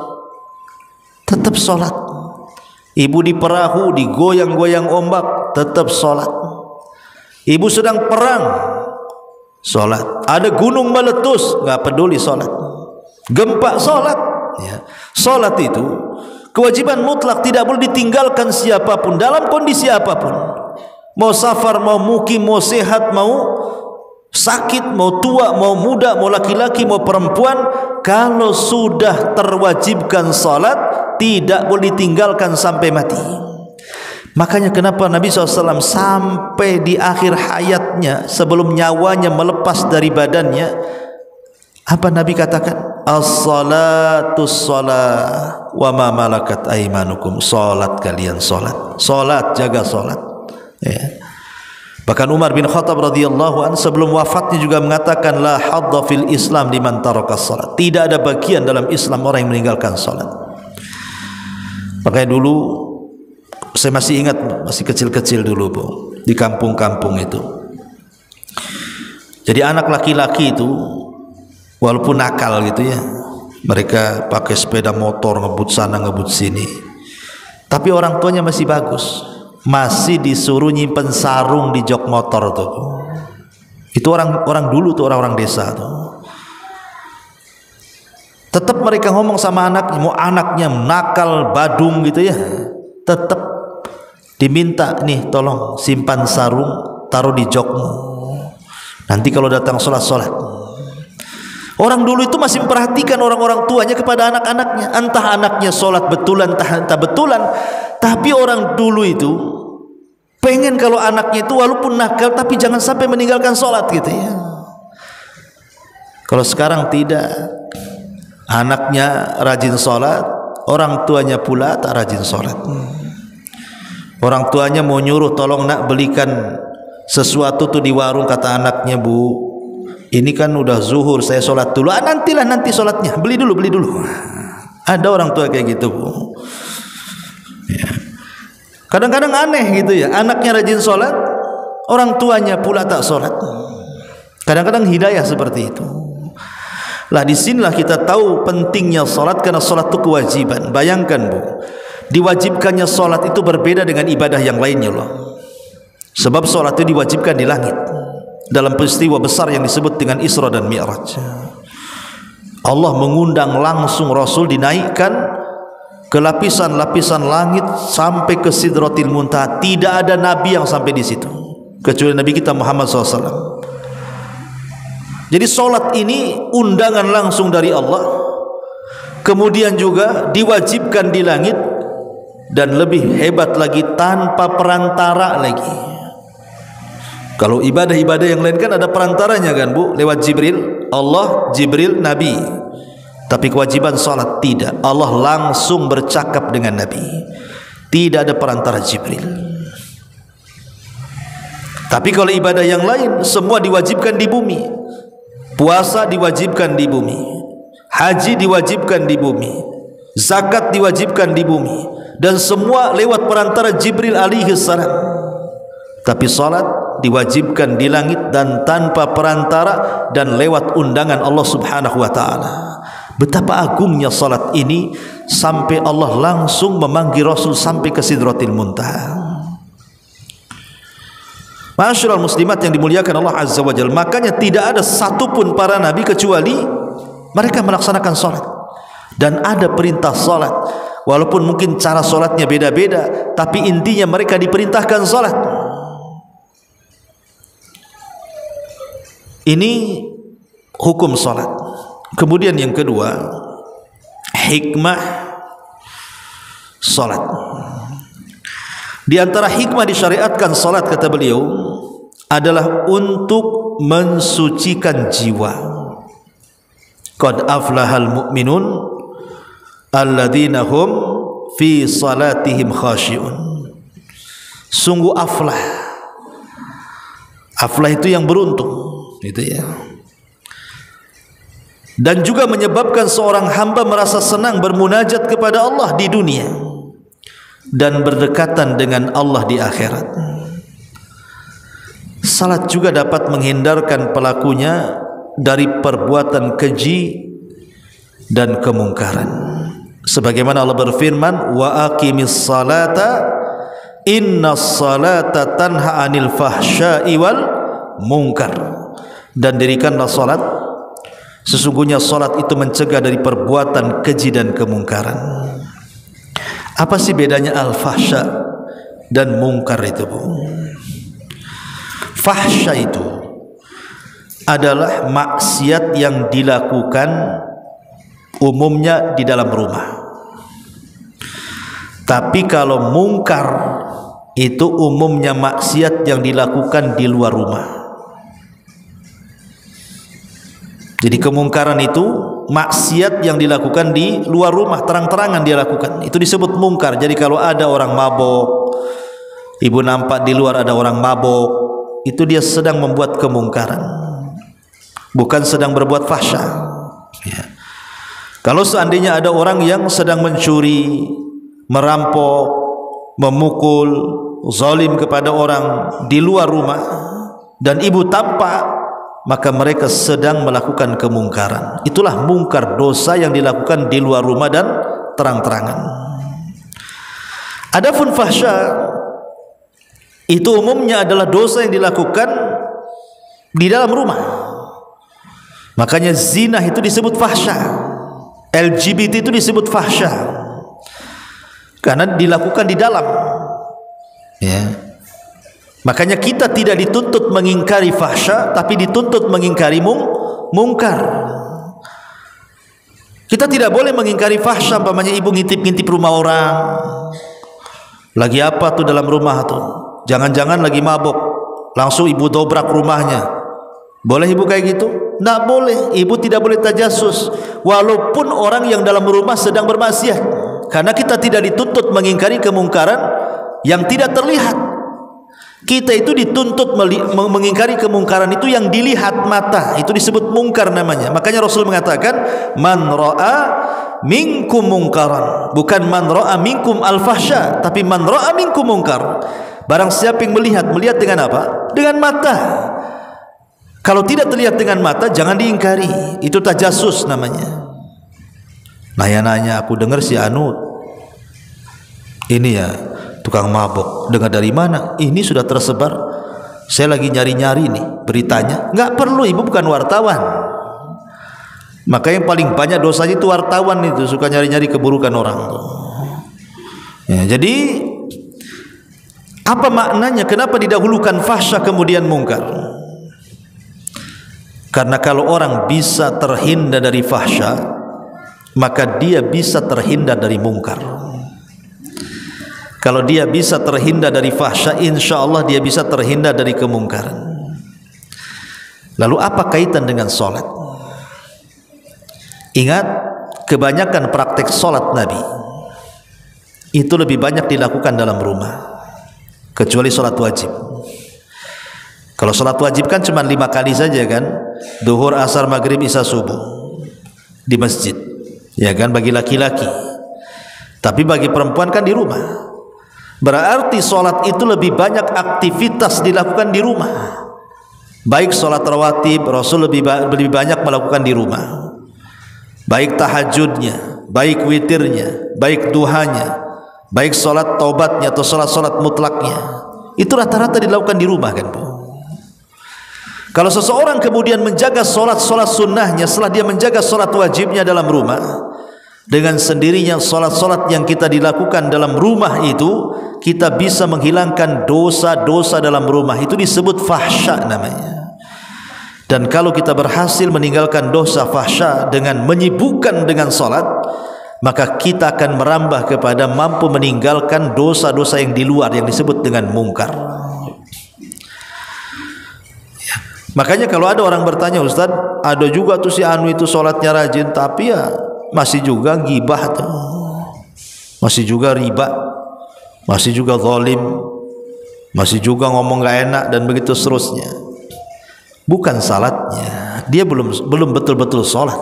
tetap sholat. Ibu di perahu, digoyang-goyang ombak, tetap sholat. Ibu sedang perang, sholat. Ada gunung meletus, nggak peduli, sholat. Gempa, sholat. Ya. Sholat itu kewajiban mutlak, tidak boleh ditinggalkan siapapun dalam kondisi apapun. Mau safar, mau mukim, mau sehat, mau sakit, mau tua, mau muda, mau laki-laki, mau perempuan, kalau sudah terwajibkan salat tidak boleh ditinggalkan sampai mati. Makanya kenapa Nabi SAW sampai di akhir hayatnya, sebelum nyawanya melepas dari badannya, apa Nabi katakan? As-salatu shalah wa ma malakat aimanukum. Salat kalian, salat. Salat, jaga salat. Ya. Bahkan Umar bin Khattab radhiyallahu anhu sebelum wafatnya juga mengatakan la hadda fil Islam liman taraka salat. Tidak ada bagian dalam Islam orang yang meninggalkan salat. Makanya dulu saya masih ingat, masih kecil-kecil dulu Bu, di kampung-kampung itu. Jadi anak laki-laki itu walaupun nakal gitu ya, mereka pakai sepeda motor ngebut sana ngebut sini, tapi orang tuanya masih bagus, masih disuruh nyimpen sarung di jok motor tuh. Itu orang dulu tuh, orang-orang desa tuh. Tetap mereka ngomong sama anaknya, mau anaknya nakal badung gitu ya, tetap diminta, nih tolong simpan sarung, taruh di jokmu, nanti kalau datang sholat. Orang dulu itu masih memperhatikan orang-orang tuanya kepada anak-anaknya, entah anaknya sholat betulan entah betulan, tapi orang dulu itu pengen kalau anaknya itu walaupun nakal tapi jangan sampai meninggalkan sholat gitu ya. Kalau sekarang tidak, anaknya rajin sholat, orang tuanya pula tak rajin sholat. Orang tuanya mau nyuruh, tolong nak belikan sesuatu tuh di warung, kata anaknya, bu ini kan udah zuhur, saya sholat dulu. Nantilah, nanti sholatnya, beli dulu. Ada orang tua kayak gitu, bu. Kadang-kadang aneh gitu ya, anaknya rajin sholat, orang tuanya pula tak sholat. Kadang-kadang hidayah seperti itu. Lah disinilah kita tahu pentingnya sholat, karena sholat itu kewajiban. Bayangkan bu, diwajibkannya sholat itu berbeda dengan ibadah yang lainnya loh. Sebab sholat itu diwajibkan di langit dalam peristiwa besar yang disebut dengan Isra dan Mi'raj. Allah mengundang langsung Rasul dinaikkan ke lapisan-lapisan langit sampai ke Sidratil Muntaha. Tidak ada nabi yang sampai di situ kecuali Nabi kita Muhammad SAW. Jadi sholat ini undangan langsung dari Allah, kemudian juga diwajibkan di langit, dan lebih hebat lagi tanpa perantara lagi. Kalau ibadah-ibadah yang lain kan ada perantaranya kan bu, lewat Jibril, Allah, Jibril, Nabi. Tapi kewajiban salat tidak, Allah langsung bercakap dengan Nabi, tidak ada perantara Jibril. Tapi kalau ibadah yang lain semua diwajibkan di bumi. Puasa diwajibkan di bumi, haji diwajibkan di bumi, zakat diwajibkan di bumi, dan semua lewat perantara Jibril alaihi salam. Tapi salat diwajibkan di langit dan tanpa perantara dan lewat undangan Allah Subhanahu wa taala. Betapa agungnya salat ini sampai Allah langsung memanggil Rasul sampai ke Sidratil Muntaha. Ma'asyiral muslimat yang dimuliakan Allah Azza wa Jalla, makanya tidak ada satupun para nabi kecuali mereka melaksanakan salat, dan ada perintah salat. Walaupun mungkin cara salatnya beda-beda, tapi intinya mereka diperintahkan salat. Ini hukum salat. Kemudian yang kedua, hikmah salat. Di antara hikmah disyariatkan salat, kata beliau, adalah untuk mensucikan jiwa. Qad aflahal mu'minun alladzina hum fi salatihim khashi'un. Sungguh aflah. Aflah itu yang beruntung, itu ya. Dan juga menyebabkan seorang hamba merasa senang bermunajat kepada Allah di dunia dan berdekatan dengan Allah di akhirat. Salat juga dapat menghindarkan pelakunya dari perbuatan keji dan kemungkaran. Sebagaimana Allah berfirman, wa aqimis salata innas salata tanha 'anil fahsya'i wal munkar. Dan dirikanlah salat, sesungguhnya salat itu mencegah dari perbuatan keji dan kemungkaran. Apa sih bedanya al-fahsya dan mungkar itu, Bu? Fahsya itu adalah maksiat yang dilakukan umumnya di dalam rumah. Tapi kalau mungkar itu umumnya maksiat yang dilakukan di luar rumah. Jadi kemungkaran itu maksiat yang dilakukan di luar rumah, terang-terangan dia lakukan. Itu disebut mungkar. Jadi kalau ada orang mabok, ibu nampak di luar ada orang mabok, itu dia sedang membuat kemungkaran, bukan sedang berbuat fahsya. Ya. Kalau seandainya ada orang yang sedang mencuri, merampok, memukul, zalim kepada orang di luar rumah, dan ibu tampak maka mereka sedang melakukan kemungkaran. Itulah mungkar, dosa yang dilakukan di luar rumah dan terang-terangan. Adapun fahsya itu umumnya adalah dosa yang dilakukan di dalam rumah. Makanya zina itu disebut fahsya, LGBT itu disebut fahsya, karena dilakukan di dalam, ya. Makanya kita tidak dituntut mengingkari fahsya, tapi dituntut mengingkari mungkar. Kita tidak boleh mengingkari fahsya, umpamanya ibu ngintip-ngintip rumah orang. Lagi apa tuh dalam rumah tuh? Jangan-jangan lagi mabok, langsung ibu dobrak rumahnya. Boleh ibu kayak gitu? Tidak boleh. Ibu tidak boleh tajasus walaupun orang yang dalam rumah sedang bermaksiat, karena kita tidak dituntut mengingkari kemungkaran yang tidak terlihat. Kita itu dituntut mengingkari kemungkaran itu yang dilihat mata, itu disebut mungkar namanya. Makanya Rasul mengatakan man ra'a minkum mungkaran, bukan man ra'a minkum al-fahsya, tapi man ra'a minkum mungkar. Barang siapa yang melihat dengan apa? Dengan mata. Kalau tidak terlihat dengan mata, jangan diingkari. Itu tajasus namanya. Nanya-nanya, aku dengar si Anu ini ya tukang mabok. Dengar dari mana? Ini sudah tersebar. Saya lagi nyari-nyari nih beritanya. Enggak perlu, ibu bukan wartawan. Maka yang paling banyak dosanya itu wartawan, itu suka nyari-nyari keburukan orang tuh. Ya, jadi apa maknanya? Kenapa didahulukan fahsya kemudian mungkar? Karena kalau orang bisa terhindar dari fahsya, maka dia bisa terhindar dari mungkar. Kalau dia bisa terhindar dari fahsya, insya Allah dia bisa terhindar dari kemungkaran. Lalu apa kaitan dengan solat? Ingat, kebanyakan praktek solat Nabi itu lebih banyak dilakukan dalam rumah, kecuali solat wajib. Kalau solat wajib kan cuma 5 kali saja kan, duhur, asar, maghrib, isya, subuh di masjid, ya kan, bagi laki-laki. Tapi bagi perempuan kan di rumah. Berarti solat itu lebih banyak aktivitas dilakukan di rumah. Baik solat rawatib, Rasul lebih banyak melakukan di rumah. Baik tahajudnya, baik witirnya, baik duhanya, baik solat taubatnya atau solat-solat mutlaknya, itu rata-rata dilakukan di rumah kan, Bu? Kalau seseorang kemudian menjaga solat-solat sunnahnya setelah dia menjaga solat wajibnya dalam rumah, dengan sendirinya solat-solat yang kita dilakukan dalam rumah itu, kita bisa menghilangkan dosa-dosa dalam rumah. Itu disebut fahsya namanya. Dan kalau kita berhasil meninggalkan dosa fahsya dengan menyibukkan dengan solat, maka kita akan merambah kepada mampu meninggalkan dosa-dosa yang di luar, yang disebut dengan mungkar. Makanya kalau ada orang bertanya, Ustaz, ada juga tuh si Anu itu sholatnya rajin, tapi ya masih juga gibah tuh, masih juga riba, masih juga zalim, masih juga ngomong gak enak dan begitu seterusnya. Bukan salatnya, dia belum betul-betul sholat.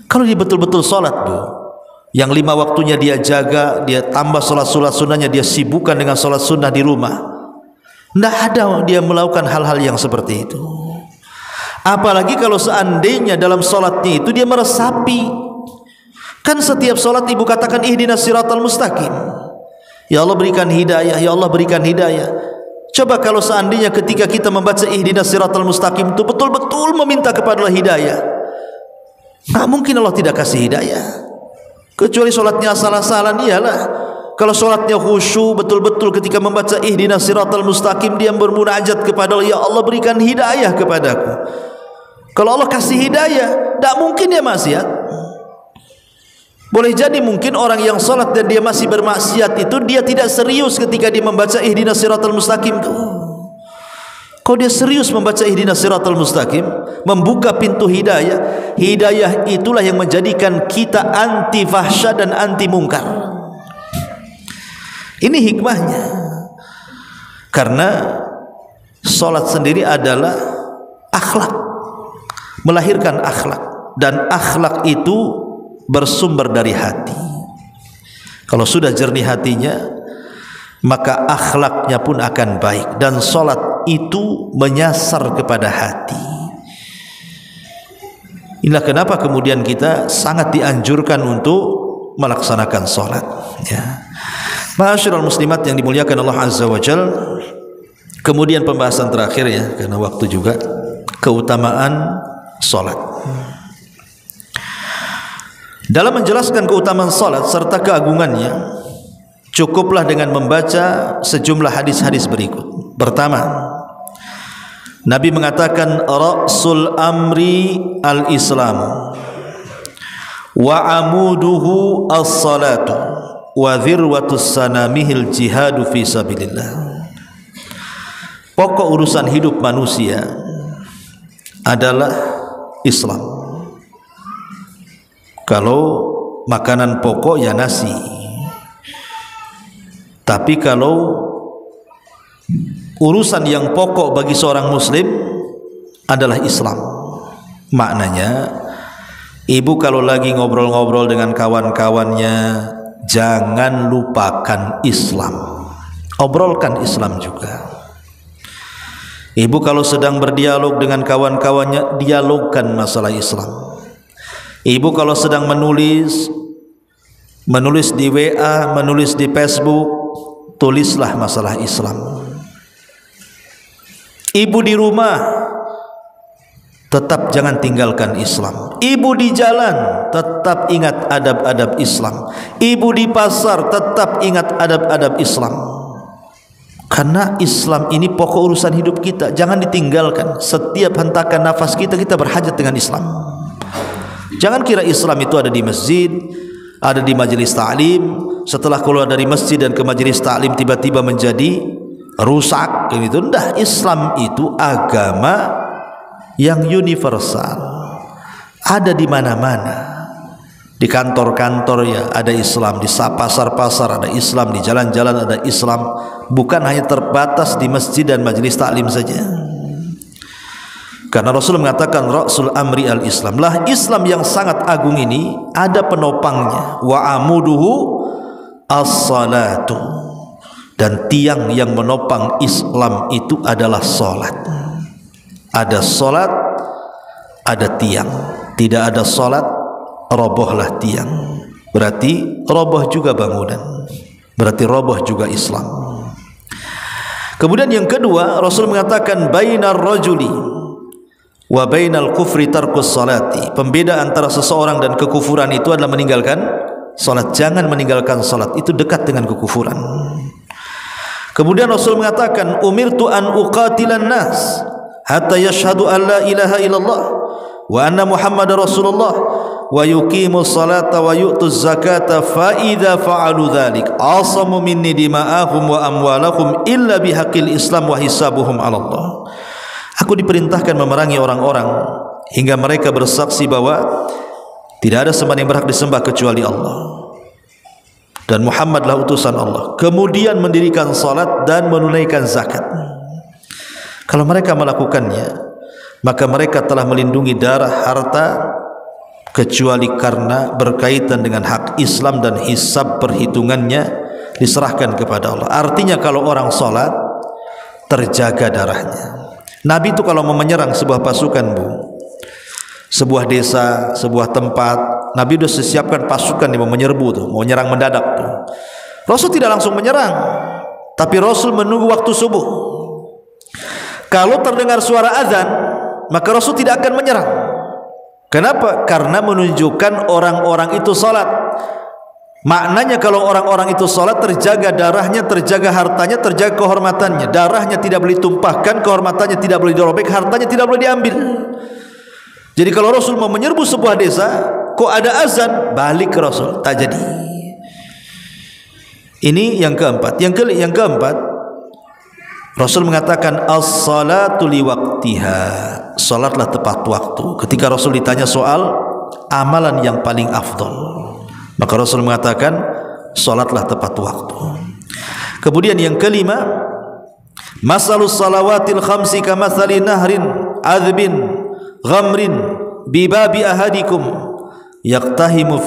Kalau dia betul-betul sholat, Bu, yang 5 waktunya dia jaga, dia tambah sholat-sholat sunnahnya, dia sibukkan dengan sholat sunnah di rumah, tidak ada dia melakukan hal-hal yang seperti itu. Apalagi kalau seandainya dalam solatnya itu dia meresapi. Kan setiap solat ibu katakan ihdinas siratal mustaqim, ya Allah berikan hidayah, ya Allah berikan hidayah. Coba kalau seandainya ketika kita membaca ihdinas siratal mustaqim itu betul-betul meminta kepada Allah hidayah, nggak mungkin Allah tidak kasih hidayah. Kecuali solatnya asal-asalan. Iyalah, kalau solatnya khusyuk betul-betul ketika membaca ihdinas siratal mustaqim, dia bermunajat kepada Allah, ya Allah berikan hidayah kepadaku. Kalau Allah kasih hidayah, tidak mungkin dia maksiat. Boleh jadi mungkin orang yang solat dan dia masih bermaksiat itu, dia tidak serius ketika dia membaca ihdinas siratal mustaqim itu. Kalau dia serius membaca ihdinas siratal mustaqim, membuka pintu hidayah, hidayah itulah yang menjadikan kita anti fahsya dan anti mungkar. Ini hikmahnya. Karena solat sendiri adalah akhlak, melahirkan akhlak, dan akhlak itu bersumber dari hati. Kalau sudah jernih hatinya, maka akhlaknya pun akan baik. Dan solat itu menyasar kepada hati. Inilah kenapa kemudian kita sangat dianjurkan untuk melaksanakan salat, ya. Ma'asyiral muslimat yang dimuliakan Allah Azza wa Jalla. Kemudian pembahasan terakhir, ya, karena waktu juga, keutamaan salat. Dalam menjelaskan keutamaan salat serta keagungannya, cukuplah dengan membaca sejumlah hadis-hadis berikut. Pertama, Nabi mengatakan ra'sul amri al-islamu wa amuduhu as-salatu wa dhirwatus sanamihil jihadu fi sabilillah. Pokok urusan hidup manusia adalah Islam. Kalau makanan pokok ya nasi, tapi kalau urusan yang pokok bagi seorang muslim adalah Islam. Maknanya, ibu kalau lagi ngobrol-ngobrol dengan kawan-kawannya, jangan lupakan Islam, obrolkan Islam juga. Ibu kalau sedang berdialog dengan kawan-kawannya, dialogkan masalah Islam. Ibu kalau sedang menulis di WA, menulis di Facebook, tulislah masalah Islam. Ibu di rumah, tetap jangan tinggalkan Islam. Ibu di jalan, tetap ingat adab-adab Islam. Ibu di pasar, tetap ingat adab-adab Islam. Karena Islam ini pokok urusan hidup kita, jangan ditinggalkan. Setiap hentakan nafas kita berhajat dengan Islam. Jangan kira Islam itu ada di masjid, ada di majelis ta'lim. Setelah keluar dari masjid dan ke majelis ta'lim tiba-tiba menjadi rusak, gitu. Enggak, Islam itu agama yang universal, ada di mana-mana. Di kantor-kantor ya ada Islam, di pasar-pasar ada Islam, di jalan-jalan ada Islam. Bukan hanya terbatas di masjid dan majelis taklim saja. Karena Rasul mengatakan ra'sul amri al-Islam. Lah Islam yang sangat agung ini ada penopangnya. Wa amuduhu as-salatu. Dan tiang yang menopang Islam itu adalah salat. Ada salat, ada tiang. Tidak ada salat, robohlah tiang. Berarti roboh juga bangunan. Berarti roboh juga Islam. Kemudian yang kedua, Rasul mengatakan bainar rajuli wa bainal kufri tarkus salati. Pembeda antara seseorang dan kekufuran itu adalah meninggalkan salat. Jangan meninggalkan salat, itu dekat dengan kekufuran. Kemudian Rasul mengatakan umirtu an uqatilan nas hatta yashhadu an la ilaha illallah wa anna muhammadar rasulullah wa yuqimus salata wa yu'tuz zakata fa idza fa'alu dzalik asamu minni dima'ahum wa amwalahum illa bihaqqil islam wa hisabuhum 'ala Allah. Aku diperintahkan memerangi orang-orang hingga mereka bersaksi bahwa tidak ada sembahan yang berhak disembah kecuali Allah dan Muhammadlah utusan Allah, kemudian mendirikan salat dan menunaikan zakat. Kalau mereka melakukannya, maka mereka telah melindungi darah, harta, kecuali karena berkaitan dengan hak Islam dan hisab perhitungannya diserahkan kepada Allah. Artinya kalau orang salat terjaga darahnya. Nabi itu kalau mau menyerang sebuah pasukan, sebuah desa, sebuah tempat, Nabi sudah siapkan pasukan yang mau menyerbu tuh, mau menyerang mendadak tuh. Rasul tidak langsung menyerang, tapi Rasul menunggu waktu subuh. Kalau terdengar suara azan, maka Rasul tidak akan menyerang. Kenapa? Karena menunjukkan orang-orang itu salat. Maknanya kalau orang-orang itu salat, terjaga darahnya, terjaga hartanya, terjaga kehormatannya. Darahnya tidak boleh ditumpahkan, kehormatannya tidak boleh dirobek, hartanya tidak boleh diambil. Jadi kalau Rasul mau menyerbu sebuah desa, kok ada azan, balik ke Rasul, tak jadi. Ini yang keempat. Yang keempat, Rasul mengatakan as-salatu liwaqtiha. Salatlah tepat waktu. Ketika Rasul ditanya soal amalan yang paling afdal, maka Rasul mengatakan salatlah tepat waktu. Kemudian yang kelima, masalus salawatil khamsi kamathali nahrin adbin ghamrin bibabi ahadikum yaqtahimu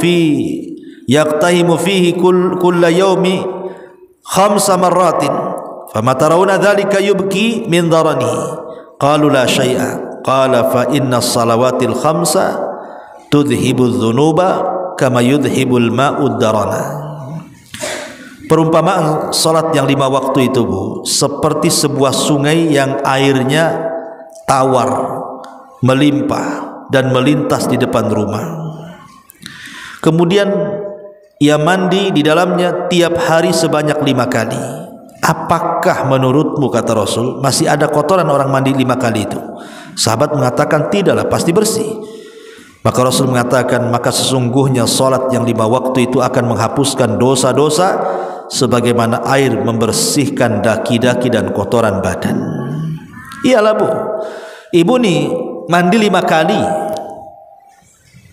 fihi kulla yawmi khamsa marratin fama tarawna dzalika yubki min dharani qalu la syai'a qala fa inna salawatil khamsa tudhibu dzunuba kama yudhibul ma'ud darana. Perumpamaan salat yang 5 waktu itu, Bu, seperti sebuah sungai yang airnya tawar, melimpah dan melintas di depan rumah. Kemudian ia mandi di dalamnya tiap hari sebanyak 5 kali. Apakah menurutmu, kata Rasul, masih ada kotoran orang mandi 5 kali itu? Sahabat mengatakan tidaklah, pasti bersih. Maka Rasul mengatakan, maka sesungguhnya salat yang 5 waktu itu akan menghapuskan dosa-dosa sebagaimana air membersihkan daki-daki dan kotoran badan. Iyalah, Bu, ibu nih mandi 5 kali.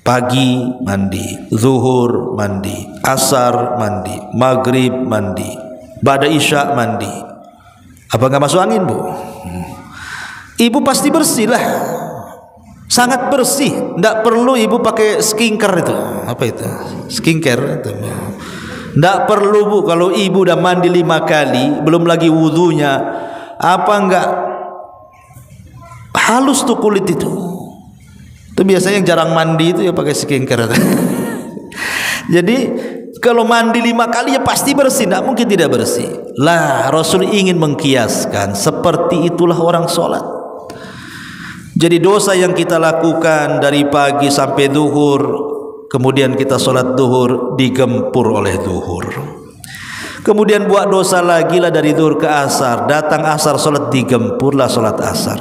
Pagi mandi, zuhur mandi, asar mandi, maghrib mandi, ba'da isya mandi. Apa nggak masuk angin, Bu? Ibu pasti bersih lah, sangat bersih. Nggak perlu ibu pakai skincare itu. Apa itu? Skincare itu. Nggak perlu, Bu, kalau ibu udah mandi 5 kali, belum lagi wudunya, apa nggak halus tuh kulit itu. Itu biasanya yang jarang mandi itu ya pakai skincare. Jadi kalau mandi 5 kali ya pasti bersih, tidak mungkin tidak bersih. Lah, Rasul ingin mengkiaskan seperti itulah orang sholat. Jadi dosa yang kita lakukan dari pagi sampai zuhur, kemudian kita sholat zuhur, digempur oleh zuhur. Kemudian buat dosa lagi lah dari zuhur ke asar, datang asar sholat, digempurlah sholat asar.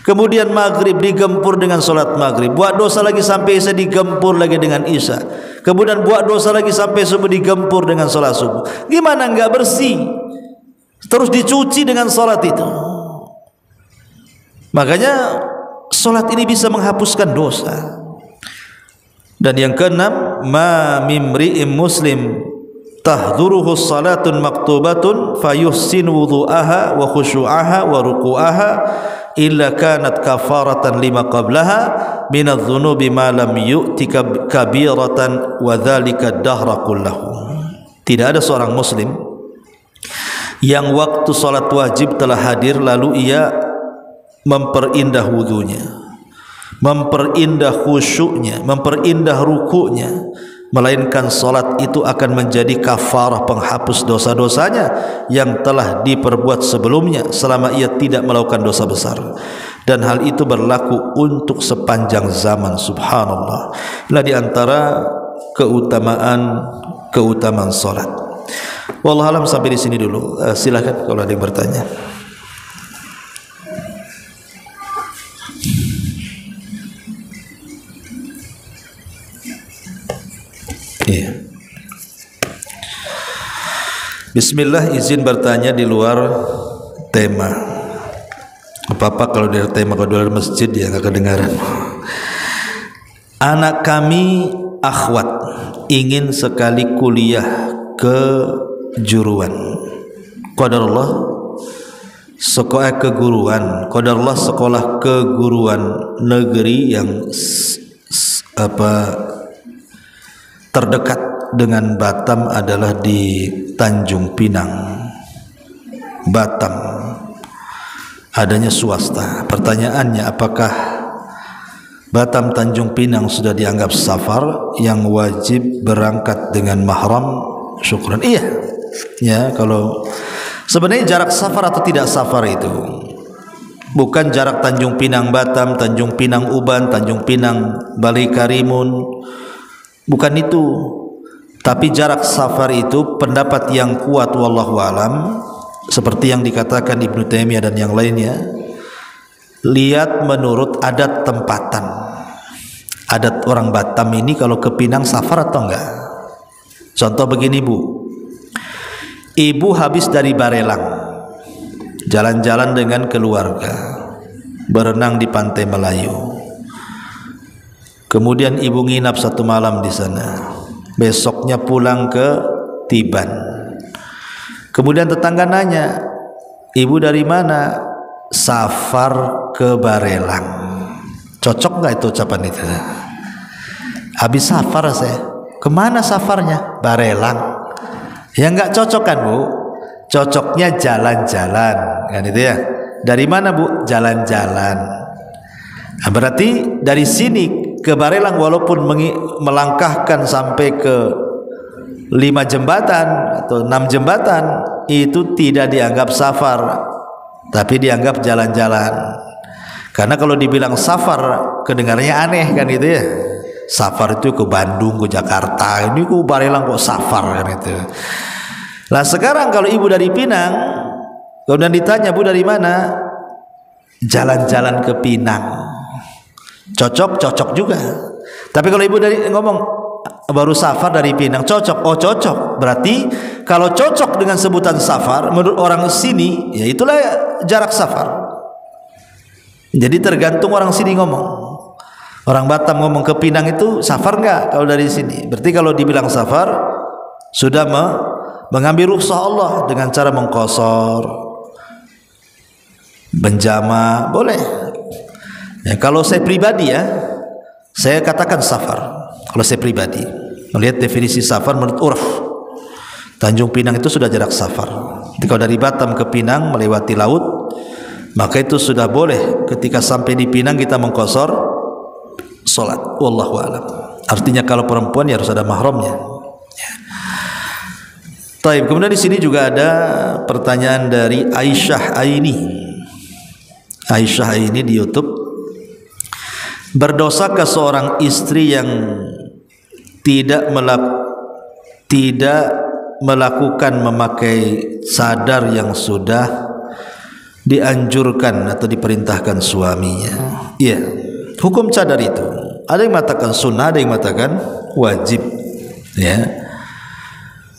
Kemudian maghrib digempur dengan sholat maghrib, buat dosa lagi sampai isya, digempur lagi dengan isya. Kemudian buat dosa lagi sampai subuh, digempur dengan sholat subuh. Gimana nggak bersih? Terus dicuci dengan sholat itu. Makanya sholat ini bisa menghapuskan dosa. Dan yang keenam, ma mimri'im muslim tahduruhu salatun maktubatun fayuhsin wudu'aha wa khusyu'aha wa ruku'aha illa kanat kafaratan lima qablaha minadh dhunubi ma lam yu'ti kabiratan wa dzalika dahra kullahu. Tidak ada seorang muslim yang waktu salat wajib telah hadir lalu ia memperindah wudunya, memperindah khusyuknya, memperindah rukuknya, melainkan salat itu akan menjadi kafarah penghapus dosa-dosanya yang telah diperbuat sebelumnya selama ia tidak melakukan dosa besar. Dan hal itu berlaku untuk sepanjang zaman. Subhanallah. Inilah di antara keutamaan salat. Wallahu alam, sampai di sini dulu. Silakan kalau ada yang bertanya. Iya. Bismillah, izin bertanya di luar tema. Apa-apa kalau dari tema, kalau di luar masjid ya nggak kedengaran. Anak kami akhwat ingin sekali kuliah ke juruan. Qadarullah sekolah keguruan. Qadarullah sekolah keguruan negeri yang terdekat dengan Batam adalah di Tanjung Pinang, Batam. Adanya swasta. Pertanyaannya, apakah Batam Tanjung Pinang sudah dianggap safar yang wajib berangkat dengan mahram? Syukran. Iya. Ya, kalau sebenarnya jarak safar atau tidak safar itu bukan jarak Tanjung Pinang Batam, Tanjung Pinang Uban, Tanjung Pinang Bali Karimun. Bukan itu, tapi jarak safar itu pendapat yang kuat wallahu alam, seperti yang dikatakan Ibnu Taimiyah dan yang lainnya. Lihat menurut adat tempatan. Adat orang Batam ini kalau ke Pinang safar atau enggak? Contoh begini, Bu. Ibu habis dari Barelang, jalan-jalan dengan keluarga, berenang di Pantai Melayu. Kemudian ibu nginap 1 malam di sana. Besoknya pulang ke Tiban. Kemudian tetangga nanya, ibu dari mana? Safar ke Barelang. Cocok nggak itu ucapan itu? Habis safar saya. Kemana safarnya? Barelang. Ya nggak cocok kan, Bu? cocoknya jalan-jalan, kan itu ya. Dari mana Bu? Jalan-jalan. Nah, berarti dari sini ke Barelang walaupun melangkahkan sampai ke 5 jembatan atau 6 jembatan, itu tidak dianggap safar, tapi dianggap jalan-jalan. Karena kalau dibilang safar kedengarannya aneh, kan itu ya. Safar itu ke Bandung, ke Jakarta, ini ke Barelang kok safar, kan itu. Nah sekarang kalau ibu dari Pinang, kemudian ditanya Bu dari mana, jalan-jalan ke Pinang, cocok juga. Tapi kalau ibu dari ngomong baru safar dari Pinang, cocok, oh cocok. Berarti kalau cocok dengan sebutan safar menurut orang sini, ya itulah jarak safar. Jadi tergantung orang sini ngomong. Orang Batam ngomong ke Pinang itu safar enggak kalau dari sini. Berarti kalau dibilang safar sudah mengambil rukhsah Allah dengan cara mengqasar, menjama, boleh. Ya, kalau saya pribadi ya, saya katakan safar. Kalau saya pribadi melihat definisi safar menurut urf, Tanjung Pinang itu sudah jarak safar. Jadi kalau dari Batam ke Pinang melewati laut, maka itu sudah boleh. Ketika sampai di Pinang kita mengqasar salat. Wallahu a'lam. Artinya kalau perempuan ya harus ada mahramnya. Ya. Taib. Kemudian di sini juga ada pertanyaan dari Aisyah Aini. Aisyah Aini di YouTube. Berdosakah seorang istri yang tidak melakukan memakai cadar yang sudah dianjurkan atau diperintahkan suaminya? Iya. Hukum cadar itu ada yang mengatakan sunnah, ada yang mengatakan wajib. Ya.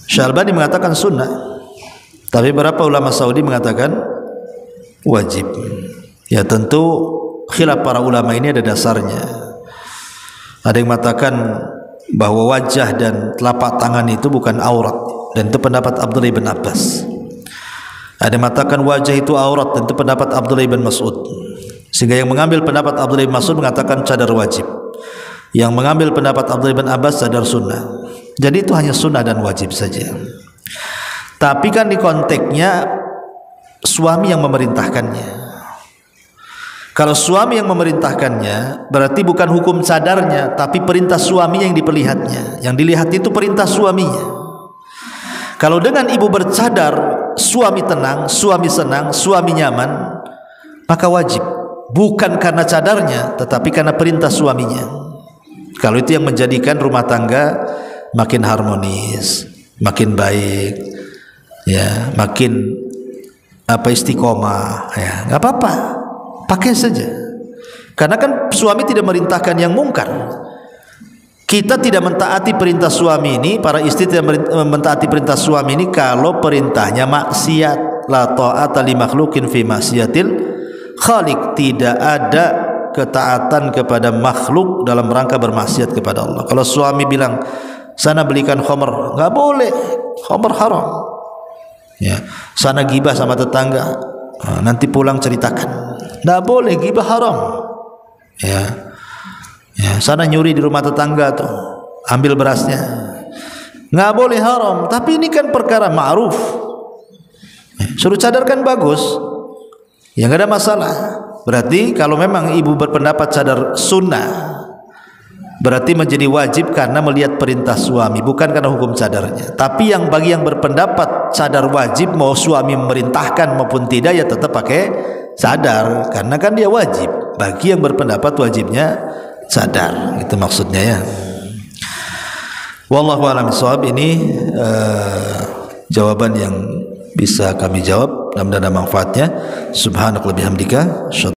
Syalbani mengatakan sunnah, tapi beberapa ulama Saudi mengatakan wajib. Ya tentu khilaf para ulama ini ada dasarnya. Ada yang mengatakan bahwa wajah dan telapak tangan itu bukan aurat, dan itu pendapat Abdullah bin Abbas. Ada yang mengatakan wajah itu aurat, dan itu pendapat Abdullah bin Mas'ud. Sehingga yang mengambil pendapat Abdullah bin Mas'ud mengatakan cadar wajib, yang mengambil pendapat Abdullah bin Abbas cadar sunnah. Jadi itu hanya sunnah dan wajib saja. Tapi kan di konteksnya suami yang memerintahkannya. Kalau suami yang memerintahkannya, berarti bukan hukum cadarnya, tapi perintah suaminya yang diperlihatnya. Yang dilihat itu perintah suaminya. Kalau dengan ibu bercadar, suami tenang, suami senang, suami nyaman, maka wajib. Bukan karena cadarnya, tetapi karena perintah suaminya. Kalau itu yang menjadikan rumah tangga makin harmonis, makin baik, ya, makin istiqomah, ya, nggak apa-apa, pakai saja. Karena kan suami tidak merintahkan yang mungkar. Kita tidak mentaati perintah suami ini, para istri tidak mentaati perintah suami ini kalau perintahnya maksiat. La ta'ata li makhluqin fi maksiatil khaliq. Tidak ada ketaatan kepada makhluk dalam rangka bermaksiat kepada Allah. Kalau suami bilang sana belikan khamr, nggak boleh, khamr haram. Ya, sana gibah sama tetangga, nanti pulang ceritakan, nggak boleh, gibah haram. Ya, ya, sana nyuri di rumah tetangga tuh, ambil berasnya, nggak boleh, haram. Tapi ini kan perkara ma'ruf. Suruh cadarkan bagus, ya nggak ada masalah. Berarti kalau memang ibu berpendapat cadar sunnah, berarti menjadi wajib karena melihat perintah suami, bukan karena hukum cadarnya. Tapi yang bagi yang berpendapat cadar wajib, mau suami memerintahkan maupun tidak, ya tetap pakai cadar, karena kan dia wajib. Bagi yang berpendapat wajibnya cadar, itu maksudnya ya. Wallahu a'lam bishawab. Ini jawaban yang bisa kami jawab, mudah-mudahan ada manfaatnya. Subhanakallahumma bihamdika.